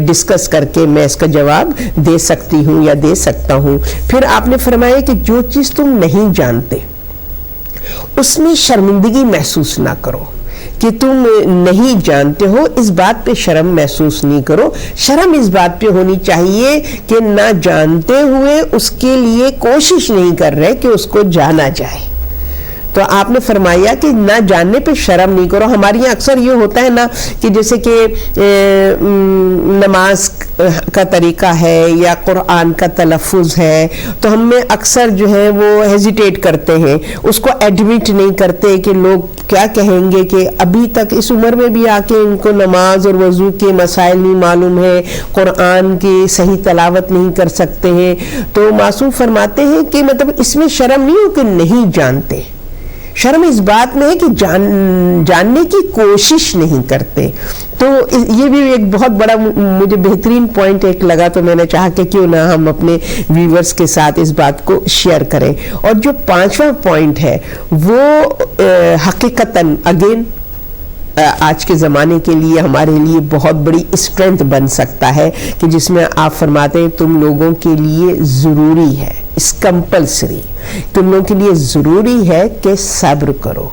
ڈسکس کر کے میں اس کا جواب دے سکتی ہوں یا دے سکتا ہوں۔ پھر آپ نے فرمایا کہ جو چیز تم نہیں جانتے اس میں شرمندگی محسوس نہ کرو کہ تم نہیں جانتے ہو، اس بات پہ شرم محسوس نہیں کرو۔ شرم اس بات پہ ہونی چاہیے کہ نہ جانتے ہوئے اس کے لیے کوشش نہیں کر رہے کہ اس کو جانا جائے۔ تو آپ نے فرمایا کہ نہ جاننے پہ شرم نہیں کرو۔ ہمارے یہاں اکثر یہ ہوتا ہے نا کہ جیسے کہ نماز کا طریقہ ہے یا قرآن کا تلفظ ہے، تو ہم میں اکثر جو ہے وہ ہیزیٹیٹ کرتے ہیں، اس کو ایڈمٹ نہیں کرتے کہ لوگ کیا کہیں گے، کہ ابھی تک اس عمر میں بھی آ کے ان کو نماز اور وضو کے مسائل نہیں معلوم ہے، قرآن کی صحیح تلاوت نہیں کر سکتے ہیں۔ تو معصوم فرماتے ہیں کہ مطلب اس میں شرم نہیں ہو کہ نہیں جانتے، شرم اس بات میں ہے کہ جاننے کی کوشش نہیں کرتے۔ تو یہ بھی ایک بہت بڑا مجھے بہترین پوائنٹ ایک لگا، تو میں نے چاہا کہ کیوں نہ ہم اپنے ویورز کے ساتھ اس بات کو شیئر کریں۔ اور جو 5واں پوائنٹ ہے وہ حقیقتاً اگین آج کے زمانے کے لیے ہمارے لیے بہت بڑی اسٹرینتھ بن سکتا ہے کہ جس میں آپ فرماتے ہیں تم لوگوں کے لیے ضروری ہے، اس کمپلسری، تم لوگوں کے لیے ضروری ہے کہ صبر کرو.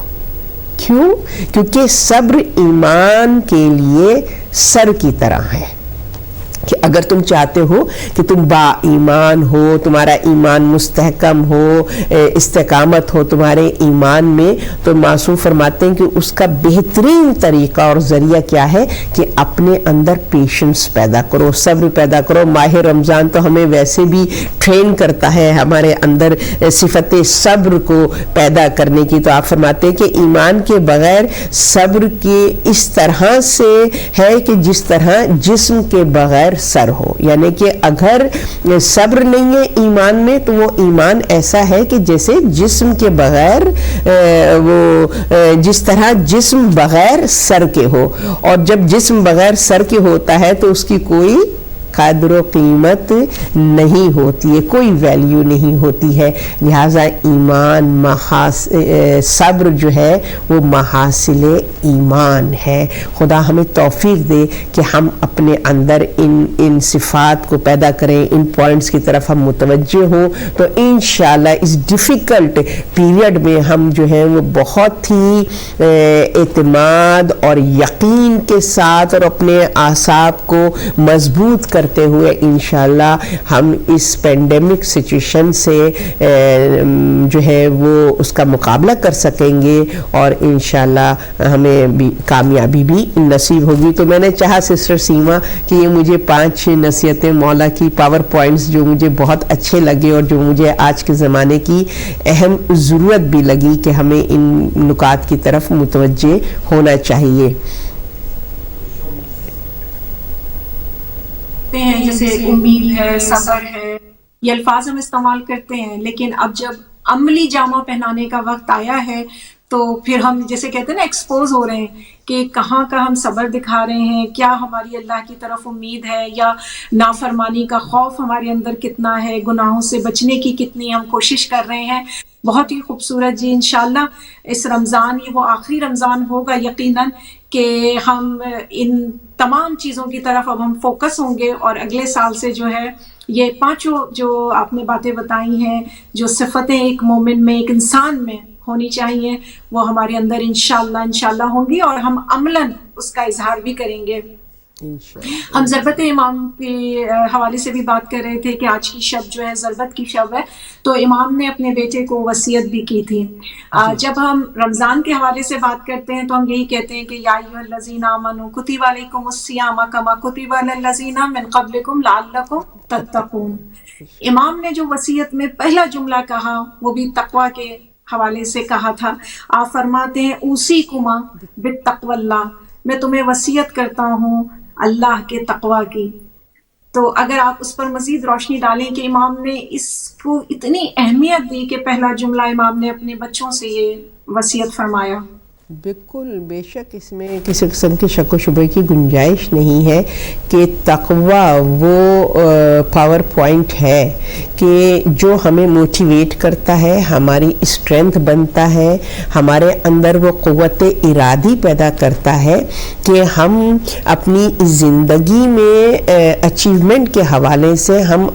کیوں؟ کیونکہ صبر ایمان کے لیے سر کی طرح ہے کہ اگر تم چاہتے ہو کہ تم با ایمان ہو، تمہارا ایمان مستحکم ہو، استقامت ہو تمہارے ایمان میں، تو معصوم فرماتے ہیں کہ اس کا بہترین طریقہ اور ذریعہ کیا ہے کہ اپنے اندر پیشنس پیدا کرو، صبر پیدا کرو. ماہ رمضان تو ہمیں ویسے بھی ٹرین کرتا ہے ہمارے اندر صفت صبر کو پیدا کرنے کی. تو آپ فرماتے ہیں کہ ایمان کے بغیر صبر کے اس طرح سے ہے کہ جس طرح جسم کے بغیر سر ہو، یعنی کہ اگر صبر نہیں ہے ایمان میں تو وہ ایمان ایسا ہے کہ جیسے جسم کے بغیر وہ جس طرح جسم بغیر سر کے ہو، اور جب جسم بغیر سر کے ہوتا ہے تو اس کی کوئی قدر و قیمت نہیں ہوتی ہے، کوئی ویلیو نہیں ہوتی ہے. لہٰذا ایمان صبر جو ہے وہ محاصل ایمان ہے. خدا ہمیں توفیق دے کہ ہم اپنے اندر ان صفات کو پیدا کریں، ان پوائنٹس کی طرف ہم متوجہ ہوں، تو انشاءاللہ اس ڈیفیکلٹ پیریڈ میں ہم جو ہیں وہ بہت ہی اعتماد اور یقین کے ساتھ اور اپنے اعصاب کو مضبوط کرتے ہوئے انشاءاللہ ہم اس پینڈیمک سچویشن سے جو ہے وہ اس کا مقابلہ کر سکیں گے، اور انشاءاللہ ہمیں بھی کامیابی بھی نصیب ہوگی. تو میں نے چاہا سسٹر سیما کہ یہ مجھے 5 نصیحتیں مولا کی پاور پوائنٹس جو مجھے بہت اچھے لگے اور جو مجھے آج کے زمانے کی اہم ضرورت بھی لگی کہ ہمیں ان نکات کی طرف متوجہ ہونا چاہیے. ہیں جیسے امید ہے، صبر ہے، یہ الفاظ ہم استعمال کرتے ہیں، لیکن اب جب عملی جامہ پہنانے کا وقت آیا ہے تو پھر ہم جیسے کہتے ہیں نا ایکسپوز ہو رہے ہیں کہ کہاں کا ہم صبر دکھا رہے ہیں، کیا ہماری اللہ کی طرف امید ہے، یا نافرمانی کا خوف ہمارے اندر کتنا ہے، گناہوں سے بچنے کی کتنی ہم کوشش کر رہے ہیں. بہت ہی خوبصورت جی. انشاءاللہ اس رمضان یہ وہ آخری رمضان ہوگا یقیناً کہ ہم ان تمام چیزوں کی طرف اب ہم فوکس ہوں گے، اور اگلے سال سے جو ہے یہ 5 جو آپ نے باتیں بتائی ہیں، جو صفتیں ایک مومن میں، ایک انسان میں ہونی چاہیے، وہ ہمارے اندر انشاءاللہ ہوں گی، اور ہم عملاً اس کا اظہار بھی کریں گے. ہم ضربت امام کے حوالے سے بھی بات کر رہے تھے کہ آج کی شب جو ہے ضربت کی شب ہے، تو امام نے اپنے بیٹے کو وصیت بھی کی تھی. جب ہم رمضان کے حوالے سے بات کرتے ہیں تو ہم یہی کہتے ہیں کہ یا ایھا الذین آمنوا کتب علیکم الصیام کما کتب علی الذین من قبلکم لعلکم تتقون. امام نے جو وصیت میں پہلا جملہ کہا وہ بھی تقوی کے حوالے سے کہا تھا. آپ فرماتے ہیں اوصیکما بتقوی اللہ، میں تمہیں وصیت کرتا ہوں اللہ کے تقوی کی. تو اگر آپ اس پر مزید روشنی ڈالیں کہ امام نے اس کو اتنی اہمیت دی کہ پہلا جملہ امام نے اپنے بچوں سے یہ وصیت فرمایا. بالکل، بے شک اس میں کسی قسم کے شک و شبہ کی گنجائش نہیں ہے کہ تقوی وہ پاور پوائنٹ ہے کہ جو ہمیں موٹیویٹ کرتا ہے، ہماری اسٹرینتھ بنتا ہے، ہمارے اندر وہ قوت ارادی پیدا کرتا ہے کہ ہم اپنی زندگی میں اچیومنٹ کے حوالے سے ہم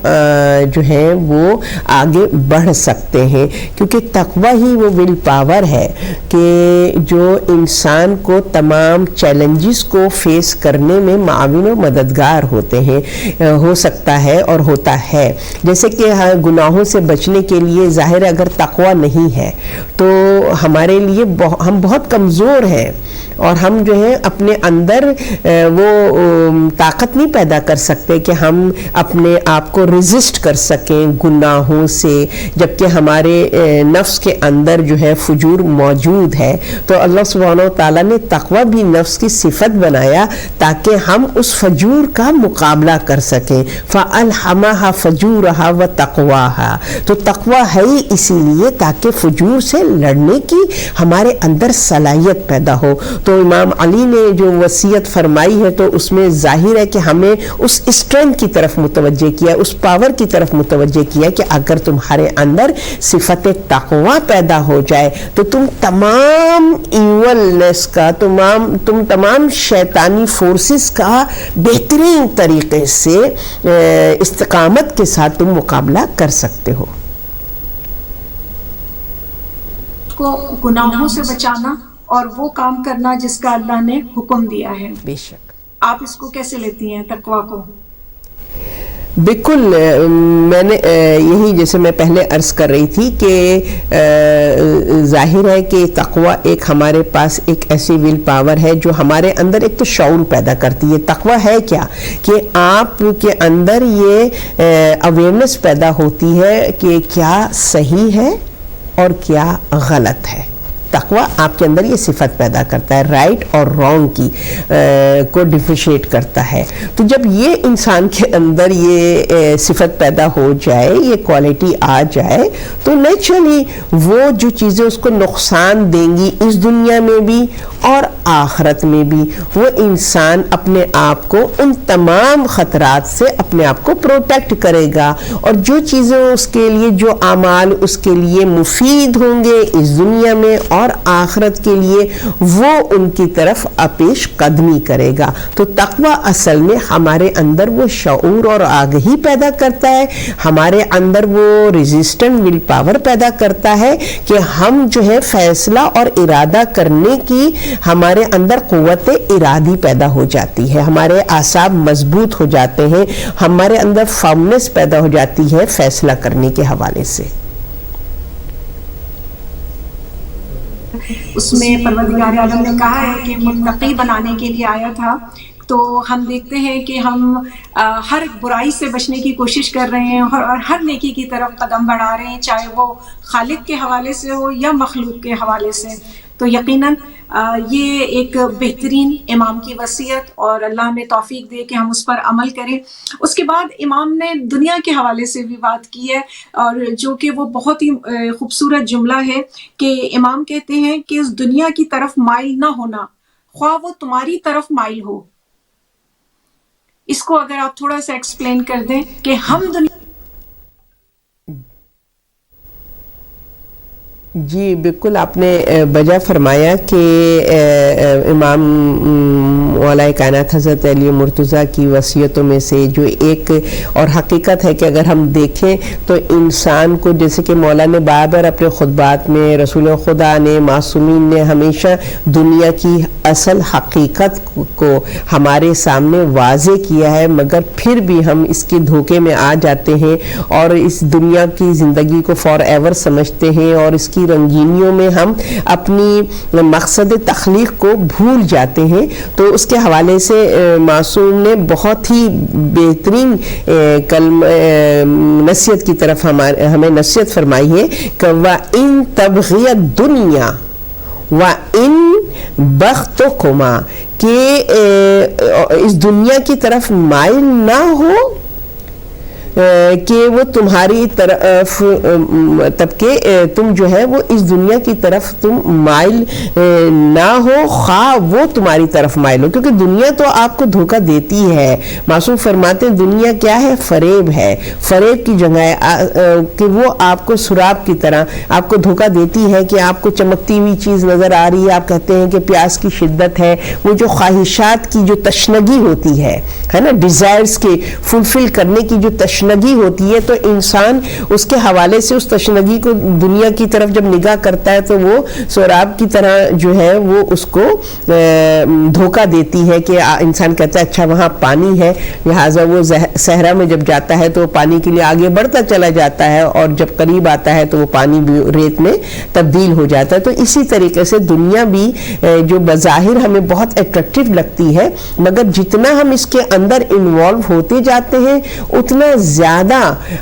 جو ہے وہ آگے بڑھ سکتے ہیں. کیونکہ تقوی ہی وہ ول پاور ہے کہ جو انسان کو تمام چیلنجز کو فیس کرنے میں معاون و مددگار ہوتے ہیں، ہو سکتا ہے اور ہوتا ہے. جیسے کہ گناہوں سے بچنے کے لیے ظاہر اگر تقوی نہیں ہے تو ہمارے لیے ہم بہت کمزور ہیں، اور ہم جو ہے اپنے اندر وہ طاقت نہیں پیدا کر سکتے کہ ہم اپنے آپ کو ریزسٹ کر سکیں گناہوں سے، جبکہ ہمارے نفس کے اندر جو ہے فجور موجود ہے. تو اللہ سبحانہ و تعالیٰ نے تقوی بھی نفس کی صفت بنایا تاکہ ہم اس فجور کا مقابلہ کر سکیں. فَأَلْحَمَهَا فَجُورَهَا وَتَقْوَاهَا. تو تقوی ہے ہی اسی لیے تاکہ فجور سے لڑنے کی ہمارے اندر صلاحیت پیدا ہو. تو امام علی نے جو وصیت فرمائی ہے تو اس میں ظاہر ہے کہ ہمیں اس اسٹرینتھ کی طرف متوجہ کیا، اس پاور کی طرف متوجہ کیا کہ اگر تمہارے اندر صفت تقوی پیدا ہو جائے تو تم تمام ایولنس کا، تم تمام شیطانی فورسز کا بہترین طریقے سے استقامت کے ساتھ تم مقابلہ کر سکتے ہو. کو گناہوں سے بچانا اور وہ کام کرنا جس کا اللہ نے حکم دیا ہے. بے شک. آپ اس کو کیسے لیتی ہیں تقویٰ کو؟ بالکل، میں نے یہی جیسے میں پہلے عرض کر رہی تھی کہ ظاہر ہے کہ تقویٰ ایک ہمارے پاس ایک ایسی ول پاور ہے جو ہمارے اندر ایک تو شعور پیدا کرتی ہے. تقویٰ ہے کیا کہ آپ کے اندر یہ اویئرنیس پیدا ہوتی ہے کہ کیا صحیح ہے اور کیا غلط ہے. تقویٰ آپ کے اندر یہ صفت پیدا کرتا ہے، رائٹ اور رانگ کی کو ڈیفرینشیٹ کرتا ہے. تو جب یہ انسان کے اندر یہ صفت پیدا ہو جائے، یہ کوالٹی آ جائے، تو نیچرلی وہ جو چیزیں اس کو نقصان دیں گی اس دنیا میں بھی اور آخرت میں بھی، وہ انسان اپنے آپ کو ان تمام خطرات سے اپنے آپ کو پروٹیکٹ کرے گا، اور جو چیزیں اس کے لیے، جو اعمال اس کے لیے مفید ہوں گے اس دنیا میں اور آخرت کے لیے، وہ ان کی طرف پیش قدمی کرے گا. تو تقویٰ اصل میں ہمارے اندر وہ شعور اور آگہی پیدا کرتا ہے، ہمارے اندر وہ ریزسٹنٹ ول پاور پیدا کرتا ہے کہ ہم جو ہے فیصلہ اور ارادہ کرنے کی ہمارے اندر قوت ارادی پیدا ہو جاتی ہے، ہمارے اعصاب مضبوط ہو جاتے ہیں، ہمارے اندر فارمنس پیدا ہو جاتی ہے فیصلہ کرنے کے حوالے سے. اس میں پروردگار عالم نے کہا ہے کہ متقی بنانے کے لیے آیا تھا. تو ہم دیکھتے ہیں کہ ہم ہر برائی سے بچنے کی کوشش کر رہے ہیں اور ہر نیکی کی طرف قدم بڑھا رہے ہیں، چاہے وہ خالق کے حوالے سے ہو یا مخلوق کے حوالے سے. تو یقیناً یہ ایک بہترین امام کی وصیت، اور اللہ ہمیں توفیق دے کہ ہم اس پر عمل کریں. اس کے بعد امام نے دنیا کے حوالے سے بھی بات کی ہے، اور جو کہ وہ بہت ہی خوبصورت جملہ ہے کہ امام کہتے ہیں کہ اس دنیا کی طرف مائل نہ ہونا، خواہ وہ تمہاری طرف مائل ہو. اس کو اگر آپ تھوڑا سا ایکسپلین کر دیں کہ ہم دنیا. جی بالکل، آپ نے بجا فرمایا کہ امام مولا کائنات حضرت علی مرتضیٰ کی وصیتوں میں سے جو ایک اور حقیقت ہے کہ اگر ہم دیکھیں تو انسان کو، جیسے کہ مولا نے بار بار اپنے خطبات میں، رسول خدا نے، معصومین نے ہمیشہ دنیا کی اصل حقیقت کو ہمارے سامنے واضح کیا ہے، مگر پھر بھی ہم اس کے دھوکے میں آ جاتے ہیں اور اس دنیا کی زندگی کو فار ایور سمجھتے ہیں، اور اس کی رنگینیوں میں ہم اپنی مقصد تخلیق کو بھول جاتے ہیں. تو اس کے حوالے سے معصوم نے بہت ہی بہترین نصیحت کی طرف ہمیں نصیحت فرمائی ہے کہ وَإِن تَبْغِيَ الدُّنْيَا وَإِن بَغْتُكُمَا، کہ اس دنیا کی طرف مائل نہ ہو کہ وہ تمہاری طرف، تب کہ تم جو ہے وہ اس دنیا کی طرف تم مائل نہ ہو، خواہ وہ تمہاری طرف مائل ہو، کیونکہ دنیا تو آپ کو دھوکہ دیتی ہے. معصوم فرماتے ہیں دنیا کیا ہے؟ فریب ہے، فریب کی جگہ ہے کہ وہ آپ کو سراب کی طرح آپ کو دھوکہ دیتی ہے کہ آپ کو چمکتی ہوئی چیز نظر آ رہی ہے، آپ کہتے ہیں کہ پیاس کی شدت ہے، وہ جو خواہشات کی جو تشنگی ہوتی ہے نا، ڈیزائرز کے فلفل کرنے کی جو تشنگی ہوتی ہے، تو انسان اس کے حوالے سے اس تشنگی کو، دنیا کی طرف جب نگاہ کرتا ہے تو وہ سراب کی طرح جو ہے وہ اس کو دھوکہ دیتی ہے کہ انسان کہتا ہے اچھا وہاں پانی ہے، لہٰذا وہ صحرا میں جب جاتا ہے تو وہ پانی کے لیے آگے بڑھتا چلا جاتا ہے، اور جب قریب آتا ہے تو وہ پانی بھی ریت میں تبدیل ہو جاتا ہے. تو اسی طریقے سے دنیا بھی جو بظاہر ہمیں بہت اٹریکٹیو لگتی ہے، مگر جتنا ہم اس کے اندر انوالو ہوتے جاتے ہیں اتنا زیادہ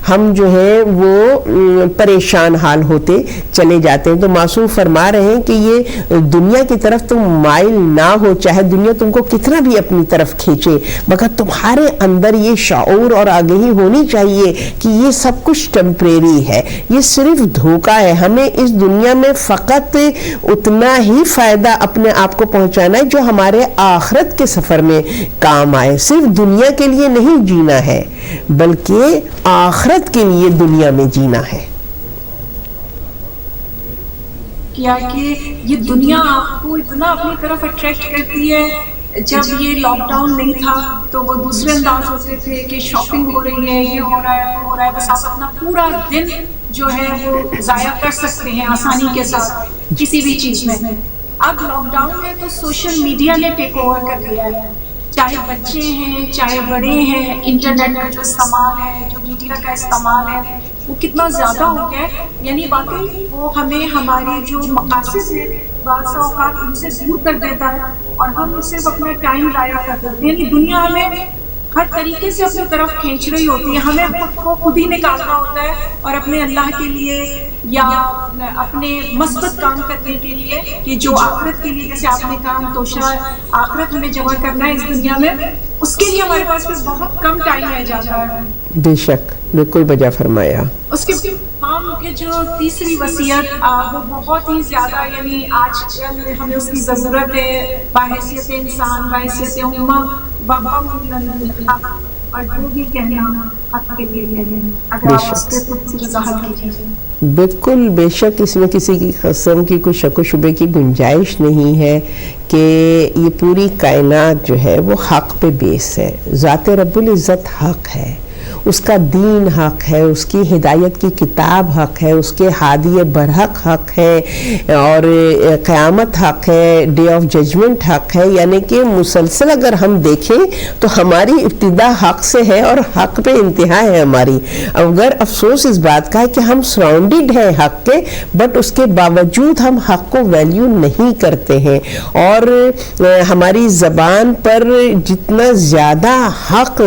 ہم جو ہے وہ پریشان حال ہوتے چلے جاتے ہیں. تو معصوم فرما رہے ہیں کہ یہ دنیا کی طرف تم مائل نہ ہو، چاہے دنیا تم کو کتنا بھی اپنی طرف کھینچے، مگر تمہارے اندر یہ شعور اور آگہی ہونی چاہیے کہ یہ سب کچھ ٹیمپریری ہے، یہ صرف دھوکہ ہے. ہمیں اس دنیا میں فقط اتنا ہی فائدہ اپنے آپ کو پہنچانا ہے جو ہمارے آخرت کے سفر میں کام آئے. صرف دنیا کے لیے نہیں جینا ہے بلکہ آخرت کے لیے دنیا میں جینا ہے. کیا کہ یہ دنیا آپ کو اتنا اپنی طرف اٹریکٹ کرتی ہے. جب یہ لاک ڈاؤن نہیں تھا تو وہ دوسرے انداز ہوتے تھے کہ شاپنگ ہو رہی ہے, یہ ہو رہا ہے, وہ ہو رہا ہے, بس آپ اپنا پورا دن جو ہے وہ ضائع کر سکتے ہیں آسانی کے ساتھ کسی بھی چیز میں. اب لاک ڈاؤن ہے تو سوشل میڈیا نے ٹیک اوور کر لیا ہے. چاہے بچے ہیں چاہے بڑے ہیں, انٹرنیٹ کا جو استعمال ہے, جو میڈیا کا استعمال ہے, وہ کتنا زیادہ ہو گیا ہے. یعنی واقعی وہ ہمیں ہمارے جو مقاصد ہیں بعض اوقات ان سے دور کر دیتا ہے اور ہم صرف اپنا ٹائم ضائع کر دیتے ہیں. یعنی دنیا ہمیں ہر طریقے سے اپنی طرف کھینچ رہی ہوتی ہے, ہمیں خود کو خود ہی نکالنا ہوتا ہے اور اپنے اللہ کے لیے یا اپنے مثبت کام کرنے کے لیے کہ جو آخرت کے لیے, جیسے آپ نے کہا توشہ آخرت ہمیں جمع کرنا ہے اس دنیا میں, اس کے لیے ہمارے پاس پھر بہت کم ٹائم رہ جاتا ہے. بے شک بالکل بجا فرمایا. اس کے امام کے جو تیسری وصیت وہ بہت ہی زیادہ, یعنی آج کل ہمیں اس کی ضرورت ہے بحیثیت انسان, بحیثیت امہ, اور جو بھی کہنا حق کے لیے کہنا. اگر آپ اس پہ کچھ وضاحت کیجیے. بالکل بے شک اس میں کسی کی قسم کی کوئی شک و شبے کی گنجائش نہیں ہے کہ یہ پوری کائنات جو ہے وہ حق پہ بیس ہے. ذات رب العزت حق ہے, اس کا دین حق ہے, اس کی ہدایت کی کتاب حق ہے, اس کے ہادی برحق حق ہے, اور قیامت حق ہے, ڈے آف ججمنٹ حق ہے. یعنی کہ مسلسل اگر ہم دیکھیں تو ہماری ابتدا حق سے ہے اور حق پہ انتہا ہے ہماری. اگر افسوس اس بات کا ہے کہ ہم سراؤنڈڈ ہیں حق کے, بٹ اس کے باوجود ہم حق کو ویلیو نہیں کرتے ہیں. اور ہماری زبان پر جتنا زیادہ حق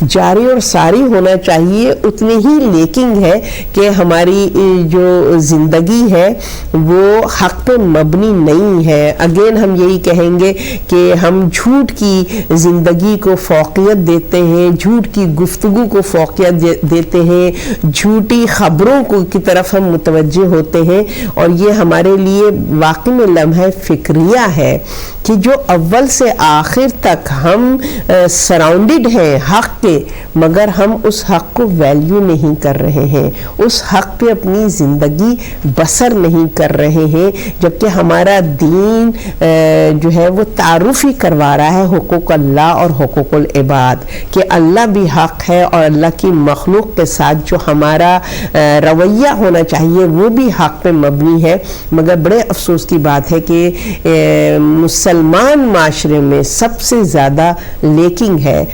جاری اور ساری ہونا چاہیے اتنی ہی لیکنگ ہے کہ ہماری جو زندگی ہے وہ حق پہ مبنی نہیں ہے. اگین ہم یہی کہیں گے کہ ہم جھوٹ کی زندگی کو فوقیت دیتے ہیں, جھوٹ کی گفتگو کو فوقیت دیتے ہیں, جھوٹی خبروں کی طرف ہم متوجہ ہوتے ہیں, اور یہ ہمارے لیے واقعی میں لمحہ فکریہ ہے کہ جو اول سے آخر تک ہم سراؤنڈڈ ہیں حق کے, مگر ہم اس حق کو ویلیو نہیں کر رہے ہیں, اس حق پہ اپنی زندگی بسر نہیں کر رہے ہیں. جبکہ ہمارا دین جو ہے وہ تعارف ہی کروا رہا ہے حقوق اللہ اور حقوق العباد, کہ اللہ بھی حق ہے اور اللہ کی مخلوق کے ساتھ جو ہمارا رویہ ہونا چاہیے وہ بھی حق پہ مبنی ہے. مگر بڑے افسوس کی بات ہے کہ مسلمان معاشرے میں سب سے زیادہ لیکنگ ہے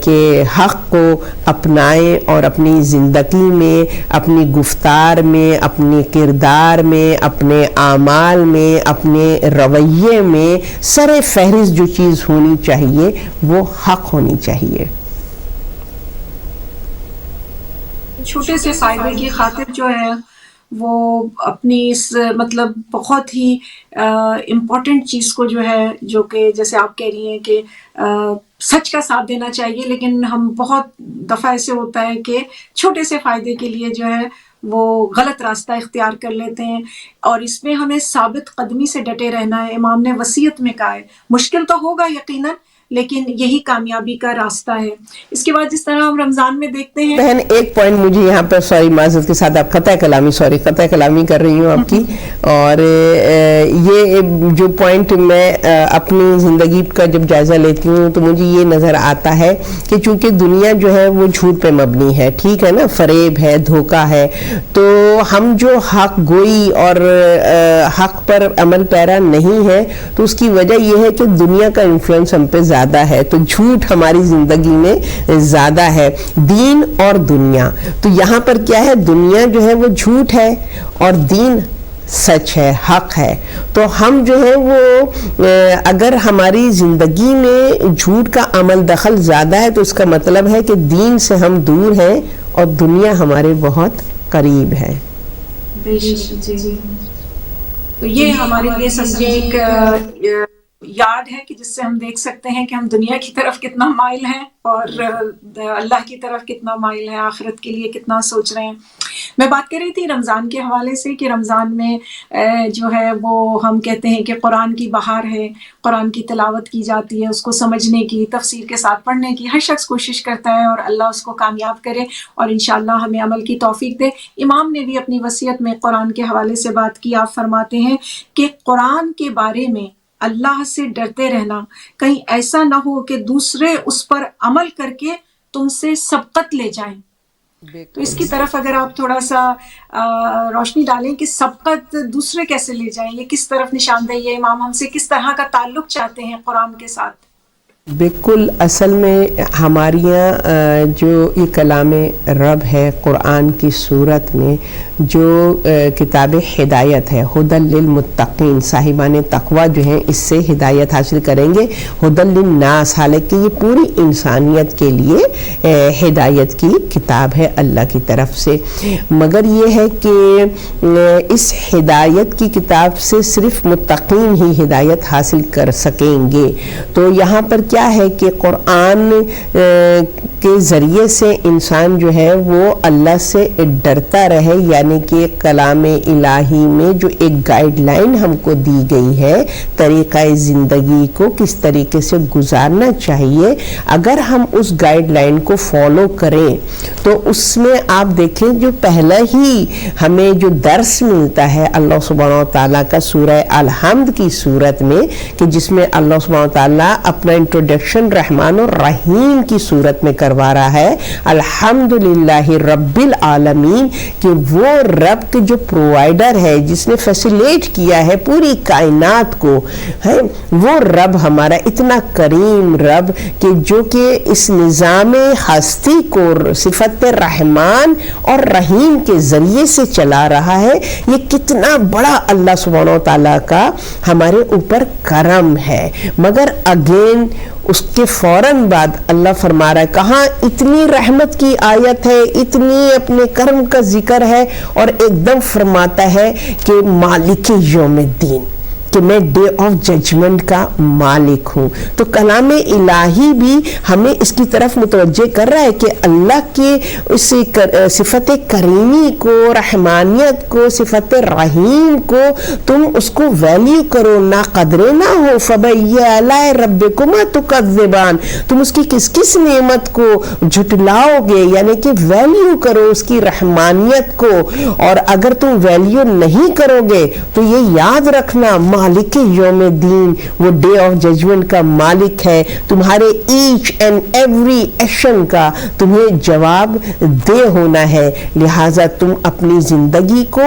کہ حق کو اپنائیں اور اپنی زندگی میں, اپنی گفتار میں, اپنے کردار میں, اپنے اعمال میں, اپنے رویے میں سر فہرست جو چیز ہونی چاہیے وہ حق ہونی چاہیے. چھوٹے سے فائدے کی خاطر جو ہے وہ اپنی اس مطلب بہت ہی امپورٹنٹ چیز کو جو ہے, جو کہ جیسے آپ کہہ رہی ہیں کہ سچ کا ساتھ دینا چاہیے, لیکن ہم بہت دفعہ ایسے ہوتا ہے کہ چھوٹے سے فائدے کے لیے جو ہے وہ غلط راستہ اختیار کر لیتے ہیں, اور اس میں ہمیں ثابت قدمی سے ڈٹے رہنا ہے. امام نے وصیت میں کہا ہے مشکل تو ہوگا یقیناً, لیکن یہی کامیابی کا راستہ ہے. اس کے بعد جس طرح ہم رمضان میں دیکھتے ہیں. بہن ایک پوائنٹ مجھے یہاں پر سوری معذرت کے ساتھ آپ قطع کلامی کر رہی ہوں آپ کی, اور یہ جو پوائنٹ میں اپنی زندگی کا جب جائزہ لیتی ہوں تو مجھے یہ نظر آتا ہے کہ چونکہ دنیا جو ہے وہ جھوٹ پہ مبنی ہے, ٹھیک ہے نا, فریب ہے, دھوکہ ہے, تو ہم جو حق گوئی اور حق پر عمل پیرا نہیں ہے تو اس کی وجہ یہ ہے کہ دنیا کا انفلوئنس ہم پہ زیادہ ہے, تو جھوٹ ہماری زندگی میں زیادہ ہے. دین اور دنیا, تو یہاں پر کیا ہے, دنیا جو ہے وہ جھوٹ ہے اور دین سچ ہے, حق ہے. تو ہم جو ہے وہ اگر ہماری زندگی میں جھوٹ کا عمل دخل زیادہ ہے تو اس کا مطلب ہے کہ دین سے ہم دور ہیں اور دنیا ہمارے بہت قریب ہے. جی. تو یہ ہمارے لیے سمجھے ایک یاد ہے کہ جس سے ہم دیکھ سکتے ہیں کہ ہم دنیا کی طرف کتنا مائل ہیں اور اللہ کی طرف کتنا مائل ہیں، آخرت کے لیے کتنا سوچ رہے ہیں۔ میں بات کر رہی تھی رمضان کے حوالے سے کہ رمضان میں جو ہے وہ ہم کہتے ہیں کہ قرآن کی بہار ہے، قرآن کی تلاوت کی جاتی ہے، اس کو سمجھنے کی، تفسیر کے ساتھ پڑھنے کی ہر شخص کوشش کرتا ہے، اور اللہ اس کو کامیاب کرے اور انشاءاللہ ہمیں عمل کی توفیق دے۔ امام نے بھی اپنی وصیت میں قرآن کے حوالے سے بات کی، آپ فرماتے ہیں کہ قرآن کے بارے میں اللہ سے ڈرتے رہنا، کہیں ایسا نہ ہو کہ دوسرے اس پر عمل کر کے تم سے سبقت لے جائیں۔ تو اس کی طرف اگر آپ تھوڑا سا روشنی ڈالیں کہ سبقت دوسرے کیسے لے جائیں، یہ کس طرف نشاندہی ہے، امام ہم سے کس طرح کا تعلق چاہتے ہیں قرآن کے ساتھ؟ بالکل، اصل میں ہمارے یہاں جو یہ کلام رب ہے قرآن کی صورت میں، جو کتاب ہدایت ہے، ہدی للمتقین، صاحبان تقوی جو ہیں اس سے ہدایت حاصل کریں گے، ہدی للناس، حالانکہ یہ پوری انسانیت کے لیے ہدایت کی کتاب ہے اللہ کی طرف سے، مگر یہ ہے کہ اس ہدایت کی کتاب سے صرف متقین ہی ہدایت حاصل کر سکیں گے۔ تو یہاں پر کیا ہے کہ قرآن کے ذریعے سے انسان جو ہے وہ اللہ سے ڈرتا رہے، یعنی کہ کلام الہی میں جو ایک گائیڈ لائن ہم کو دی گئی ہے طریقہ زندگی کو کس طریقے سے گزارنا چاہیے، اگر ہم اس گائیڈ لائن کو فالو کریں تو اس میں آپ دیکھیں جو پہلا ہی ہمیں جو درس ملتا ہے اللہ سبحانہ وتعالیٰ کا سورہ الحمد کی صورت میں، کہ جس میں اللہ سبحانہ وتعالیٰ اپنا انٹروڈکشن رحمان الرحیم کی صورت میں کروا رہا ہے، الحمدللہ رب العالمین، کہ وہ رب کے جو پرووائڈر ہے، جس نے فیسیلیٹ کیا ہے پوری کائنات کو، ہے وہ رب ہمارا اتنا کریم رب کہ جو کہ اس نظام ہستی کو صفت رحمان اور رحیم کے ذریعے سے چلا رہا ہے۔ یہ کتنا بڑا اللہ سبحانہ وتعالیٰ کا ہمارے اوپر کرم ہے، مگر اگین اس کے فوراً بعد اللہ فرما رہا ہے، کہاں اتنی رحمت کی آیت ہے، اتنی اپنے کرم کا ذکر ہے، اور ایک دم فرماتا ہے کہ مالک یوم الدین، کہ میں ڈے آف ججمنٹ کا مالک ہوں۔ تو کلام الہی بھی ہمیں اس کی طرف متوجہ کر رہا ہے کہ اللہ کے اس صفت کریمی کو، رحمانیت کو، صفت رحیم کو تم اس کو ویلیو کرو، نا قدرے نہ ہو، فبئی آلاء ربکما تکذبان، تم اس کی کس کس نعمت کو جھٹلاؤ گے، یعنی کہ ویلیو کرو اس کی رحمانیت کو، اور اگر تم ویلیو نہیں کرو گے تو یہ یاد رکھنا مالک یوم الدین، وہ ڈے آف ججمنٹ کا مالک ہے، تمہارے ایچ اینڈ ایوری ایکشن کا تمہیں جواب دہ ہونا ہے، لہٰذا تم اپنی زندگی کو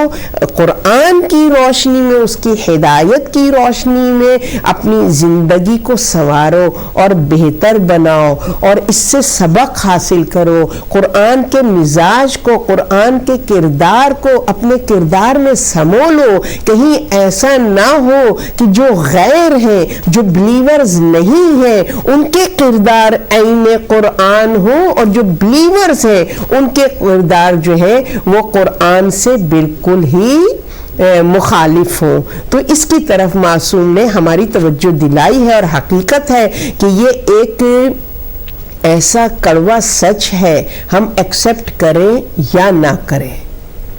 قرآن کی روشنی میں، اس کی ہدایت کی روشنی میں اپنی زندگی کو سنوارو اور بہتر بناؤ، اور اس سے سبق حاصل کرو، قرآن کے مزاج کو، قرآن کے کردار کو اپنے کردار میں سمو لو، کہیں ایسا نہ ہو کہ جو غیر ہیں، جو بلیورز نہیں ہیں، ان کے کردار عین قرآن ہو، اور جو بلیورز ہیں ان کے کردار جو ہے وہ قرآن سے بالکل ہی مخالف ہوں۔ تو اس کی طرف معصوم نے ہماری توجہ دلائی ہے، اور حقیقت ہے کہ یہ ایک ایسا کڑوا سچ ہے، ہم ایکسپٹ کریں یا نہ کریں،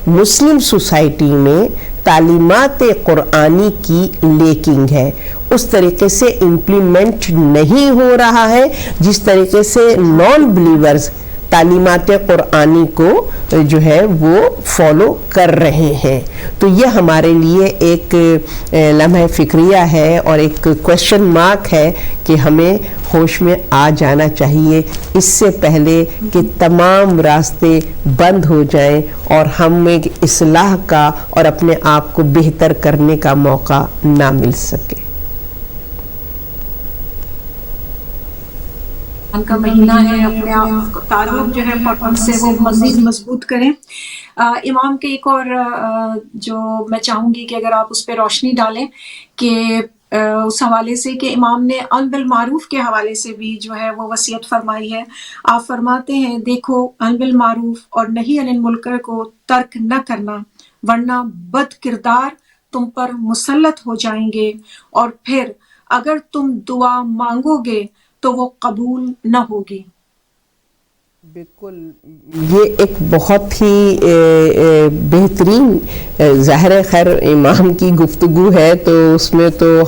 مسلم سوسائٹی میں تعلیمات قرآنی کی لیکنگ ہے، اس طریقے سے امپلیمنٹ نہیں ہو رہا ہے جس طریقے سے نان بلیورز تعلیمات قرآنی کو جو ہے وہ فالو کر رہے ہیں۔ تو یہ ہمارے لیے ایک لمحہ فکریہ ہے اور ایک کوشچن مارک ہے کہ ہمیں ہوش میں آ جانا چاہیے اس سے پہلے کہ تمام راستے بند ہو جائیں اور ہمیں اصلاح کا اور اپنے آپ کو بہتر کرنے کا موقع نہ مل سکے۔ ان کا مہینہ ہے، اپنے آپ کا تعلق جو ہے قرآن سے وہ مزید مضبوط کریں۔ امام کے ایک اور جو میں چاہوں گی کہ اگر آپ اس پہ روشنی ڈالیں کہ اس حوالے سے کہ امام نے امر بالمعروف کے حوالے سے بھی جو ہے وہ وصیت فرمائی ہے۔ آپ فرماتے ہیں دیکھو امر بالمعروف اور نہی عن المنکر کو ترک نہ کرنا، ورنہ بد کردار تم پر مسلط ہو جائیں گے، اور پھر اگر تم دعا مانگو گے تو وہ قبول نہ ہوگی۔ بالکل، یہ ایک بہت ہی بہترین ظاہر خیر امام کی گفتگو ہے، تو اس میں تو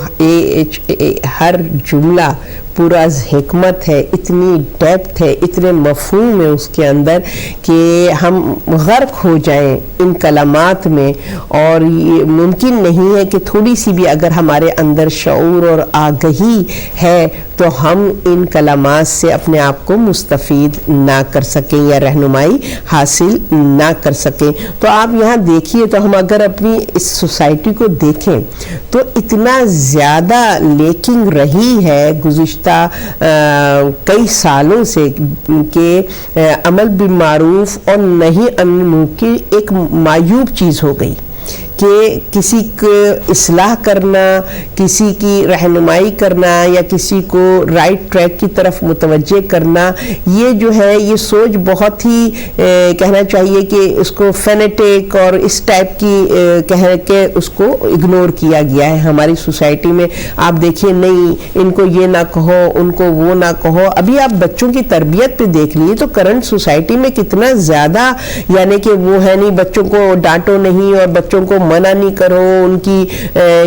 ہر جملہ پورا حکمت ہے، اتنی ڈیپتھ ہے، اتنے مفہوم ہے اس کے اندر کہ ہم غرق ہو جائیں ان کلمات میں، اور یہ ممکن نہیں ہے کہ تھوڑی سی بھی اگر ہمارے اندر شعور اور آگہی ہے تو ہم ان کلمات سے اپنے آپ کو مستفید نہ کر سکیں یا رہنمائی حاصل نہ کر سکیں۔ تو آپ یہاں دیکھیے، تو ہم اگر اپنی اس سوسائٹی کو دیکھیں تو اتنا زیادہ لیکنگ رہی ہے گزشتہ کئی سالوں سے کہ عمل بالمعروف اور نہی عن المنکر ایک معیوب چیز ہو گئی، کہ کسی کو اصلاح کرنا، کسی کی رہنمائی کرنا یا کسی کو رائٹ ٹریک کی طرف متوجہ کرنا، یہ جو ہے یہ سوچ بہت ہی کہنا چاہیے کہ اس کو فینیٹک اور اس ٹائپ کی کہہ کے اس کو اگنور کیا گیا ہے ہماری سوسائٹی میں۔ آپ دیکھیے، نہیں ان کو یہ نہ کہو، ان کو وہ نہ کہو۔ ابھی آپ بچوں کی تربیت پہ دیکھ لیے تو کرنٹ سوسائٹی میں کتنا زیادہ، یعنی کہ وہ ہے نہیں بچوں کو ڈانٹو نہیں اور بچوں کو منع نہیں کرو، ان کی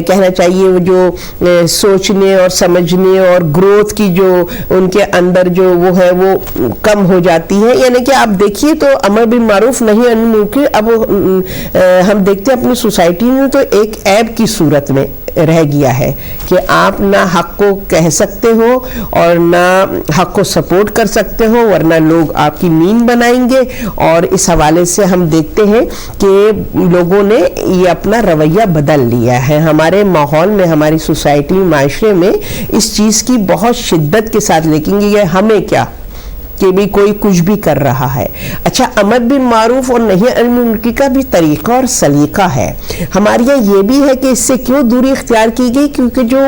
کہنا چاہیے وہ جو سوچنے اور سمجھنے اور گروتھ کی جو ان کے اندر جو وہ ہے وہ کم ہو جاتی ہے۔ یعنی کہ آپ دیکھیے تو امر بالمعروف نہی عن المنکر اب ہم دیکھتے ہیں اپنی سوسائٹی میں تو ایک عیب کی صورت میں رہ گیا ہے کہ آپ نہ حق کو کہہ سکتے ہو اور نہ حق کو سپورٹ کر سکتے ہو، ورنہ لوگ آپ کی مین بنائیں گے۔ اور اس حوالے سے ہم دیکھتے ہیں کہ لوگوں نے یہ اپنا رویہ بدل لیا ہے ہمارے ماحول میں، ہماری سوسائٹی معاشرے میں اس چیز کی بہت شدت کے ساتھ، لیکن یہ ہمیں کیا کہ بھی کوئی کچھ بھی کر رہا ہے۔ اچھا، امر بالمعروف اور نہی عن المنکر کا بھی طریقہ اور سلیقہ ہے ہمارے یہاں۔ یہ بھی ہے کہ اس سے کیوں دوری اختیار کی گئی، کیونکہ جو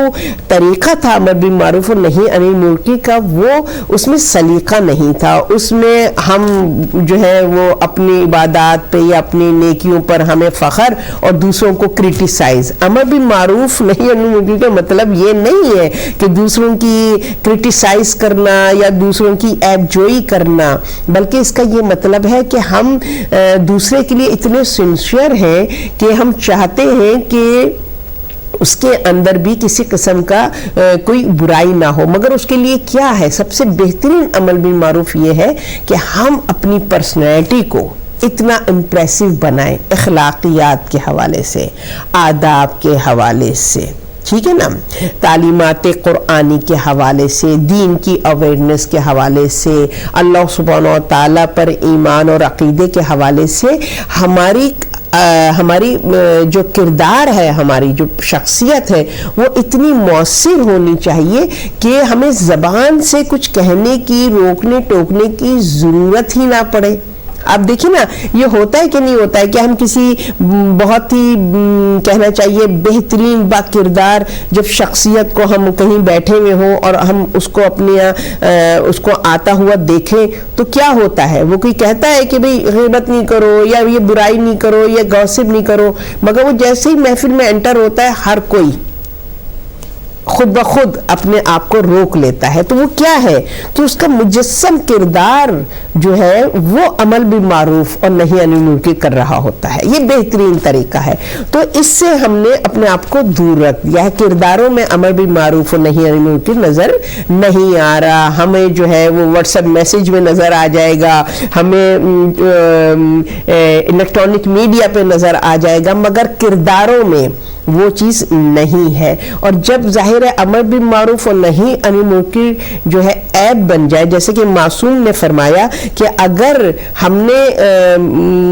طریقہ تھا امر بالمعروف اور نہی عن المنکر کا، وہ اس میں سلیقہ نہیں تھا، اس میں ہم جو ہے وہ اپنی عبادات پہ یا اپنی نیکیوں پر ہمیں فخر اور دوسروں کو کرٹیسائز۔ امر بالمعروف نہی عن المنکر کا مطلب یہ نہیں ہے کہ دوسروں کی کرٹیسائز کرنا یا دوسروں کی عیب جوئی کرنا، بلکہ اس کا یہ مطلب ہے کہ ہم دوسرے کے لیے اتنے سنسیئر ہیں کہ ہم چاہتے ہیں کہ اس کے اندر بھی کسی قسم کا کوئی برائی نہ ہو، مگر اس کے لیے کیا ہے؟ سب سے بہترین عمل بالمعروف یہ ہے کہ ہم اپنی پرسنالٹی کو اتنا امپریسو بنائیں، اخلاقیات کے حوالے سے، آداب کے حوالے سے، ٹھیک ہے نا، تعلیمات قرآنی کے حوالے سے، دین کی اویئرنس کے حوالے سے، اللہ سبحانہ و تعالیٰ پر ایمان اور عقیدے کے حوالے سے ہماری جو کردار ہے، ہماری جو شخصیت ہے، وہ اتنی مؤثر ہونی چاہیے کہ ہمیں زبان سے کچھ کہنے کی، روکنے ٹوکنے کی ضرورت ہی نہ پڑے۔ آپ دیکھیں نا، یہ ہوتا ہے کہ نہیں ہوتا ہے کہ ہم کسی بہت ہی کہنا چاہیے بہترین با کردار جب شخصیت کو ہم کہیں بیٹھے ہوئے ہوں اور ہم اس کو اس کو آتا ہوا دیکھیں تو کیا ہوتا ہے؟ وہ کوئی کہتا ہے کہ بھئی غیبت نہیں کرو یا یہ برائی نہیں کرو یا گوسپ نہیں کرو، مگر وہ جیسے ہی محفل میں انٹر ہوتا ہے ہر کوئی خود بخود اپنے آپ کو روک لیتا ہے۔ تو وہ کیا ہے؟ تو اس کا مجسم کردار جو ہے وہ عمل بالمعروف اور نہی عن المنکر کر رہا ہوتا ہے۔ یہ بہترین طریقہ ہے۔ تو اس سے ہم نے اپنے آپ کو دور رکھ دیا ہے، کرداروں میں عمل بالمعروف اور نہی عن المنکر نظر نہیں آ رہا۔ ہمیں جو ہے وہ واٹس ایپ میسج میں نظر آ جائے گا، ہمیں الیکٹرانک میڈیا پہ نظر آ جائے گا، مگر کرداروں میں وہ چیز نہیں ہے۔ اور جب ظاہر ہے امر بالمعروف اور نہی عن المنکر جو ہے عیب بن جائے، جیسے کہ معصوم نے فرمایا کہ اگر ہم نے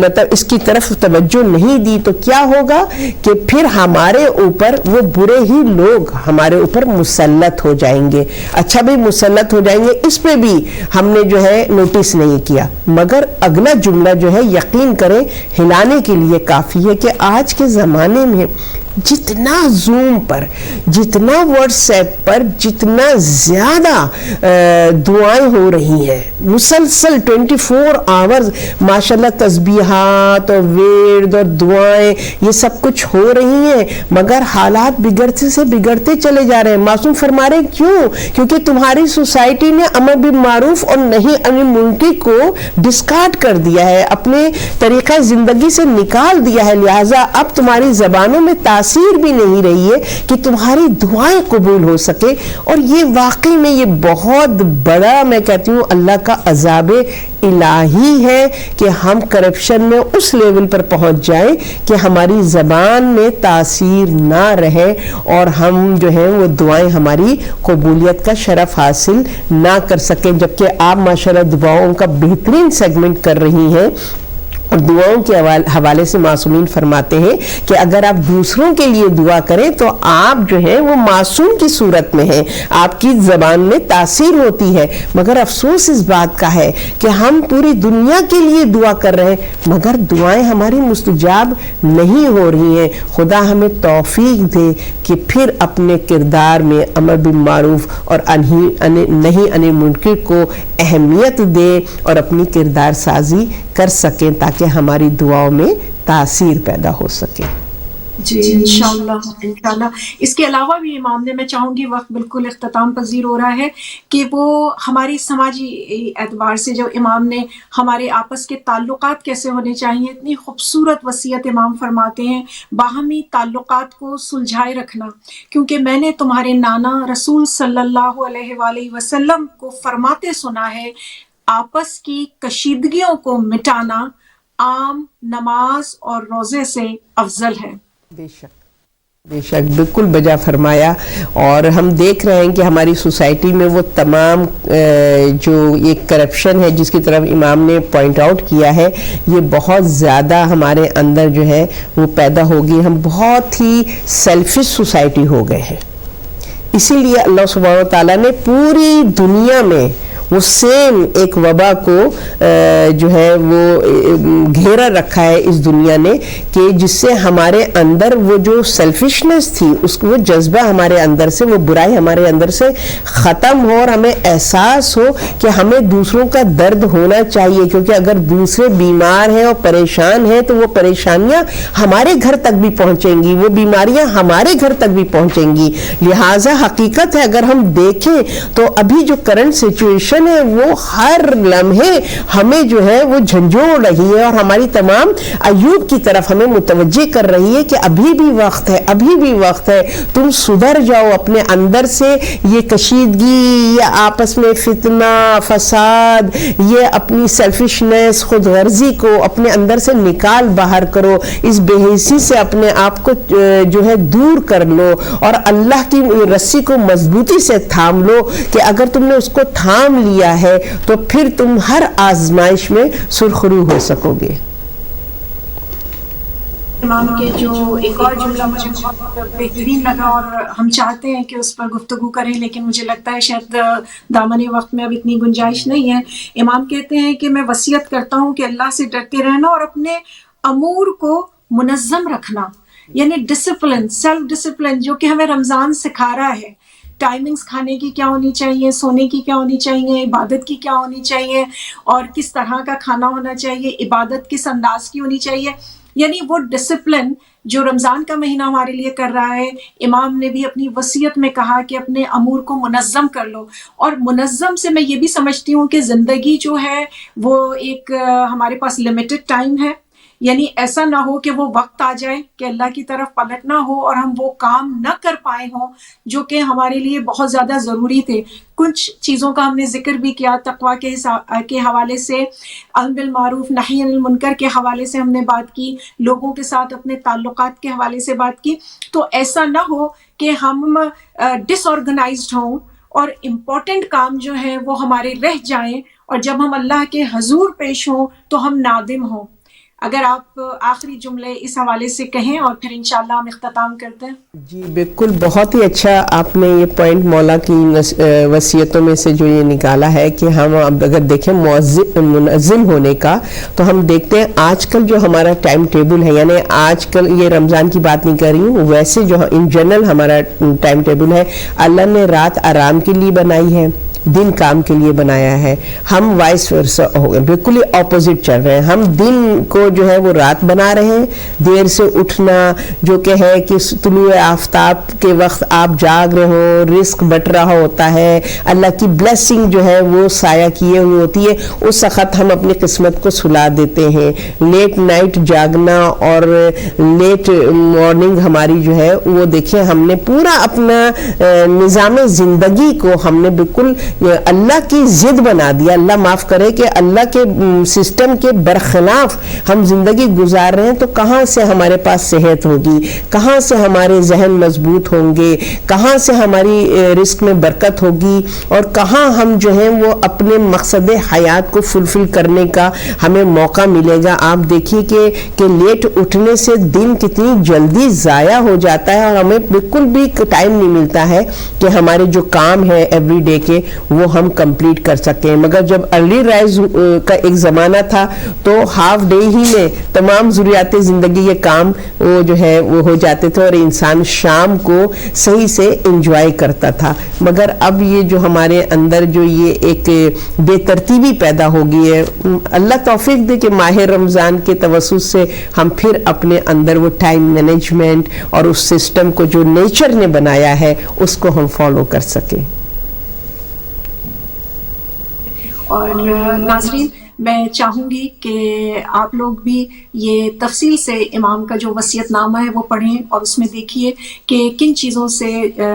مطلب اس کی طرف توجہ نہیں دی تو کیا ہوگا کہ پھر ہمارے اوپر وہ برے ہی لوگ ہمارے اوپر مسلط ہو جائیں گے۔ اچھا بھی مسلط ہو جائیں گے، اس پہ بھی ہم نے جو ہے نوٹس نہیں کیا، مگر اگلا جملہ جو ہے یقین کریں ہلانے کے لیے کافی ہے کہ آج کے زمانے میں جتنا زوم پر، جتنا واٹس ایپ پر، جتنا زیادہ دعائیں ہو رہی ہیں مسلسل 24 آورز ماشاءاللہ، تسبیحات اور ورد اور دعائیں یہ سب کچھ ہو رہی ہیں، مگر حالات بگڑتے سے بگڑتے چلے جا رہے ہیں۔ معصوم فرما رہے ہیں کیوں؟ کیونکہ تمہاری سوسائٹی نے امر بالمعروف اور نہی عن المنکر کو ڈسکارڈ کر دیا ہے، اپنے طریقہ زندگی سے نکال دیا ہے، لہٰذا اب تمہاری زبانوں میں تاثیر بھی نہیں رہی ہے کہ تمہاری دعائیں قبول ہو سکے۔ اور یہ واقعی میں یہ بہت بڑا، میں کہتی ہوں، اللہ کا عذاب الہی ہے کہ ہم کرپشن میں اس لیول پر پہنچ جائیں کہ ہماری زبان میں تاثیر نہ رہے اور ہم جو ہے وہ دعائیں ہماری قبولیت کا شرف حاصل نہ کر سکیں، جبکہ آپ ماشاءاللہ دعاؤں کا بہترین سیگمنٹ کر رہی ہیں۔ اور دعاؤں کے حوالے سے معصومین فرماتے ہیں کہ اگر آپ دوسروں کے لیے دعا کریں تو آپ جو ہے وہ معصوم کی صورت میں ہیں، آپ کی زبان میں تاثیر ہوتی ہے، مگر افسوس اس بات کا ہے کہ ہم پوری دنیا کے لیے دعا کر رہے ہیں مگر دعائیں ہماری مستجاب نہیں ہو رہی ہیں۔ خدا ہمیں توفیق دے کہ پھر اپنے کردار میں امر بالمعروف اور نہی عن المنکر کو اہمیت دے اور اپنی کردار سازی کر سکیں تاکہ ہماری دعاؤں میں تاثیر پیدا ہو سکے۔ جی انشاءاللہ۔ اس کے علاوہ بھی امام نے، میں چاہوں گی، وقت بالکل اختتام پذیر ہو رہا ہے، کہ وہ ہماری سماجی اعتبار سے جو امام نے ہمارے آپس کے تعلقات کیسے ہونے چاہیے، اتنی خوبصورت وصیت امام فرماتے ہیں، باہمی تعلقات کو سلجھائے رکھنا، کیونکہ میں نے تمہارے نانا رسول صلی اللہ علیہ وآلہ وسلم کو فرماتے سنا ہے، آپس کی کشیدگیوں کو مٹانا عام نماز اور روزے سے افضل ہے۔ بے شک بے شک، بالکل بجا فرمایا۔ اور ہم دیکھ رہے ہیں کہ ہماری سوسائٹی میں وہ تمام جو یہ کرپشن ہے جس کی طرف امام نے پوائنٹ آؤٹ کیا ہے، یہ بہت زیادہ ہمارے اندر جو ہے وہ پیدا ہوگی۔ ہم بہت ہی سیلفش سوسائٹی ہو گئے ہیں، اسی لیے اللہ سبحانہ و تعالیٰ نے پوری دنیا میں وہ سیم ایک وبا کو جو ہے وہ گھیرا رکھا ہے اس دنیا نے، کہ جس سے ہمارے اندر وہ جو سیلفشنس تھی، اس وہ جذبہ ہمارے اندر سے، وہ برائی ہمارے اندر سے ختم ہو اور ہمیں احساس ہو کہ ہمیں دوسروں کا درد ہونا چاہیے، کیونکہ اگر دوسرے بیمار ہیں اور پریشان ہیں تو وہ پریشانیاں ہمارے گھر تک بھی پہنچیں گی، وہ بیماریاں ہمارے گھر تک بھی پہنچیں گی۔ لہٰذا حقیقت ہے اگر ہم دیکھیں تو ابھی جو کرنٹ سچویشن ہے وہ ہر لمحے ہمیں جو ہے وہ جھنجھوڑ رہی ہے اور ہماری تمام ایوب کی طرف ہمیں متوجہ کر رہی ہے کہ ابھی بھی وقت ہے، ابھی بھی وقت ہے، تم سدھر جاؤ، اپنے اندر سے یہ کشیدگی، یہ آپس میں فتنہ فساد، یہ اپنی سیلفشنس، خود غرضی کو اپنے اندر سے نکال باہر کرو، اس بے حسی سے اپنے آپ کو جو ہے دور کر لو اور اللہ کی رسی کو مضبوطی سے تھام لو، کہ اگر تم نے اس کو تھام لیا ہے تو پھر تم ہر آزمائش میں سرخرو ہو سکو گے۔ امام کے جو ایک اور جملہ مجھے بہت بہترین لگا اور ہم چاہتے ہیں کہ اس پر گفتگو کریں، لیکن مجھے لگتا ہے شاید دامن وقت میں اب اتنی گنجائش نہیں ہے۔ امام کہتے ہیں کہ میں وصیت کرتا ہوں کہ اللہ سے ڈرتے رہنا اور اپنے امور کو منظم رکھنا، یعنی ڈسپلن، سیلف ڈسپلن، جو کہ ہمیں رمضان سکھا رہا ہے۔ ٹائمنگز کھانے کی کیا ہونی چاہیے، سونے کی کیا ہونی چاہیے، عبادت کی کیا ہونی چاہیے، اور کس طرح کا کھانا ہونا چاہیے، عبادت کس انداز کی ہونی چاہیے، یعنی وہ ڈسپلن جو رمضان کا مہینہ ہمارے لیے کر رہا ہے۔ امام نے بھی اپنی وصیت میں کہا کہ اپنے امور کو منظم کر لو، اور منظم سے میں یہ بھی سمجھتی ہوں کہ زندگی جو ہے وہ ایک ہمارے پاس لمیٹڈ ٹائم ہے، یعنی ایسا نہ ہو کہ وہ وقت آ جائے کہ اللہ کی طرف پلٹنا ہو اور ہم وہ کام نہ کر پائے ہوں جو کہ ہمارے لیے بہت زیادہ ضروری تھے۔ کچھ چیزوں کا ہم نے ذکر بھی کیا، تقویٰ کے حوالے سے، امر بالمعروف نہی عن المنکر کے حوالے سے ہم نے بات کی، لوگوں کے ساتھ اپنے تعلقات کے حوالے سے بات کی۔ تو ایسا نہ ہو کہ ہم ڈس آرگنائزڈ ہوں اور امپورٹنٹ کام جو ہیں وہ ہمارے رہ جائیں، اور جب ہم اللہ کے حضور پیش ہوں تو ہم نادم ہوں۔ اگر آپ آخری جملے اس حوالے سے کہیں اور پھر انشاءاللہ ہم اختتام کرتے ہیں. جی بالکل، بہت ہی اچھا آپ نے یہ پوائنٹ مولا کی وصیتوں میں سے جو یہ نکالا ہے کہ ہم اب اگر دیکھیں منظم ہونے کا، تو ہم دیکھتے ہیں آج کل جو ہمارا ٹائم ٹیبل ہے، یعنی آج کل یہ رمضان کی بات نہیں کر رہی ہوں، ویسے جو ان جنرل ہمارا ٹائم ٹیبل ہے، اللہ نے رات آرام کے لیے بنائی ہے، دن کام کے لیے بنایا ہے. ہم وائس ورسا ہو گئے، بالکل ہی اپوزٹ چل رہے ہیں. ہم دن کو جو ہے وہ رات بنا رہے ہیں، دیر سے اٹھنا جو کہ ہے کہ طلوع آفتاب کے وقت آپ جاگ رہے ہو، رزق بٹ رہا ہوتا ہے، اللہ کی بلیسنگ جو ہے وہ سایہ کیے ہوئی ہوتی ہے، اس وقت ہم اپنی قسمت کو سلا دیتے ہیں. لیٹ نائٹ جاگنا اور لیٹ مارننگ ہماری جو ہے وہ دیکھیں ہم نے پورا اپنا نظام زندگی کو ہم نے بالکل اللہ کی ضد بنا دیا. اللہ معاف کرے کہ اللہ کے سسٹم کے برخلاف ہم زندگی گزار رہے ہیں، تو کہاں سے ہمارے پاس صحت ہوگی، کہاں سے ہمارے ذہن مضبوط ہوں گے، کہاں سے ہماری رزق میں برکت ہوگی، اور کہاں ہم جو ہیں وہ اپنے مقصد حیات کو فلفل کرنے کا ہمیں موقع ملے گا. آپ دیکھیے کہ لیٹ اٹھنے سے دن کتنی جلدی ضائع ہو جاتا ہے، اور ہمیں بالکل بھی ٹائم نہیں ملتا ہے کہ ہمارے جو کام ہے ایوری ڈے کے وہ ہم کمپلیٹ کر سکیں. مگر جب ارلی رائز کا ایک زمانہ تھا تو ہاف ڈے ہی میں تمام ضروریات زندگی کے کام وہ جو ہے وہ ہو جاتے تھے، اور انسان شام کو صحیح سے انجوائے کرتا تھا. مگر اب یہ جو ہمارے اندر جو یہ ایک بے ترتیبی پیدا ہو گئی ہے، اللہ توفیق دے کہ ماہ رمضان کے توسط سے ہم پھر اپنے اندر وہ ٹائم مینجمنٹ اور اس سسٹم کو جو نیچر نے بنایا ہے اس کو ہم فالو کر سکیں. اور ناظرین، میں چاہوں گی کہ آپ لوگ بھی یہ تفصیل سے امام کا جو وصیت نامہ ہے وہ پڑھیں، اور اس میں دیکھیے کہ کن چیزوں سے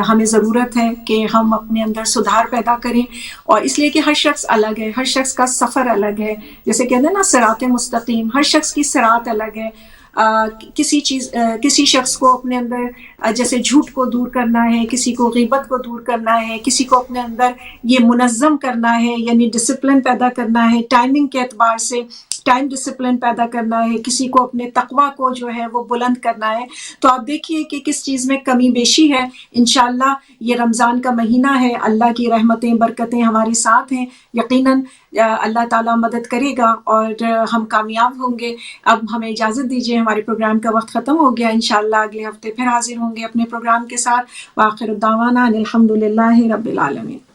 ہمیں ضرورت ہے کہ ہم اپنے اندر سدھار پیدا کریں. اور اس لیے کہ ہر شخص الگ ہے، ہر شخص کا سفر الگ ہے. جیسے کہتے ہیں نا صراط مستقیم، ہر شخص کی صراط الگ ہے. کسی شخص کو اپنے اندر جیسے جھوٹ کو دور کرنا ہے، کسی کو غیبت کو دور کرنا ہے، کسی کو اپنے اندر یہ منظم کرنا ہے، یعنی ڈسپلن پیدا کرنا ہے، ٹائمنگ کے اعتبار سے ٹائم ڈسپلن پیدا کرنا ہے، کسی کو اپنے تقوی کو جو ہے وہ بلند کرنا ہے. تو آپ دیکھیے کہ کس چیز میں کمی بیشی ہے. انشاءاللہ یہ رمضان کا مہینہ ہے، اللہ کی رحمتیں برکتیں ہمارے ساتھ ہیں. یقیناً اللہ تعالیٰ مدد کرے گا اور ہم کامیاب ہوں گے. اب ہمیں اجازت دیجیے، ہمارے پروگرام کا وقت ختم ہو گیا. انشاءاللہ اگلے ہفتے پھر حاضر ہوں گے اپنے پروگرام کے ساتھ. وآخر دعوانا ان الحمدللہ رب العالمین.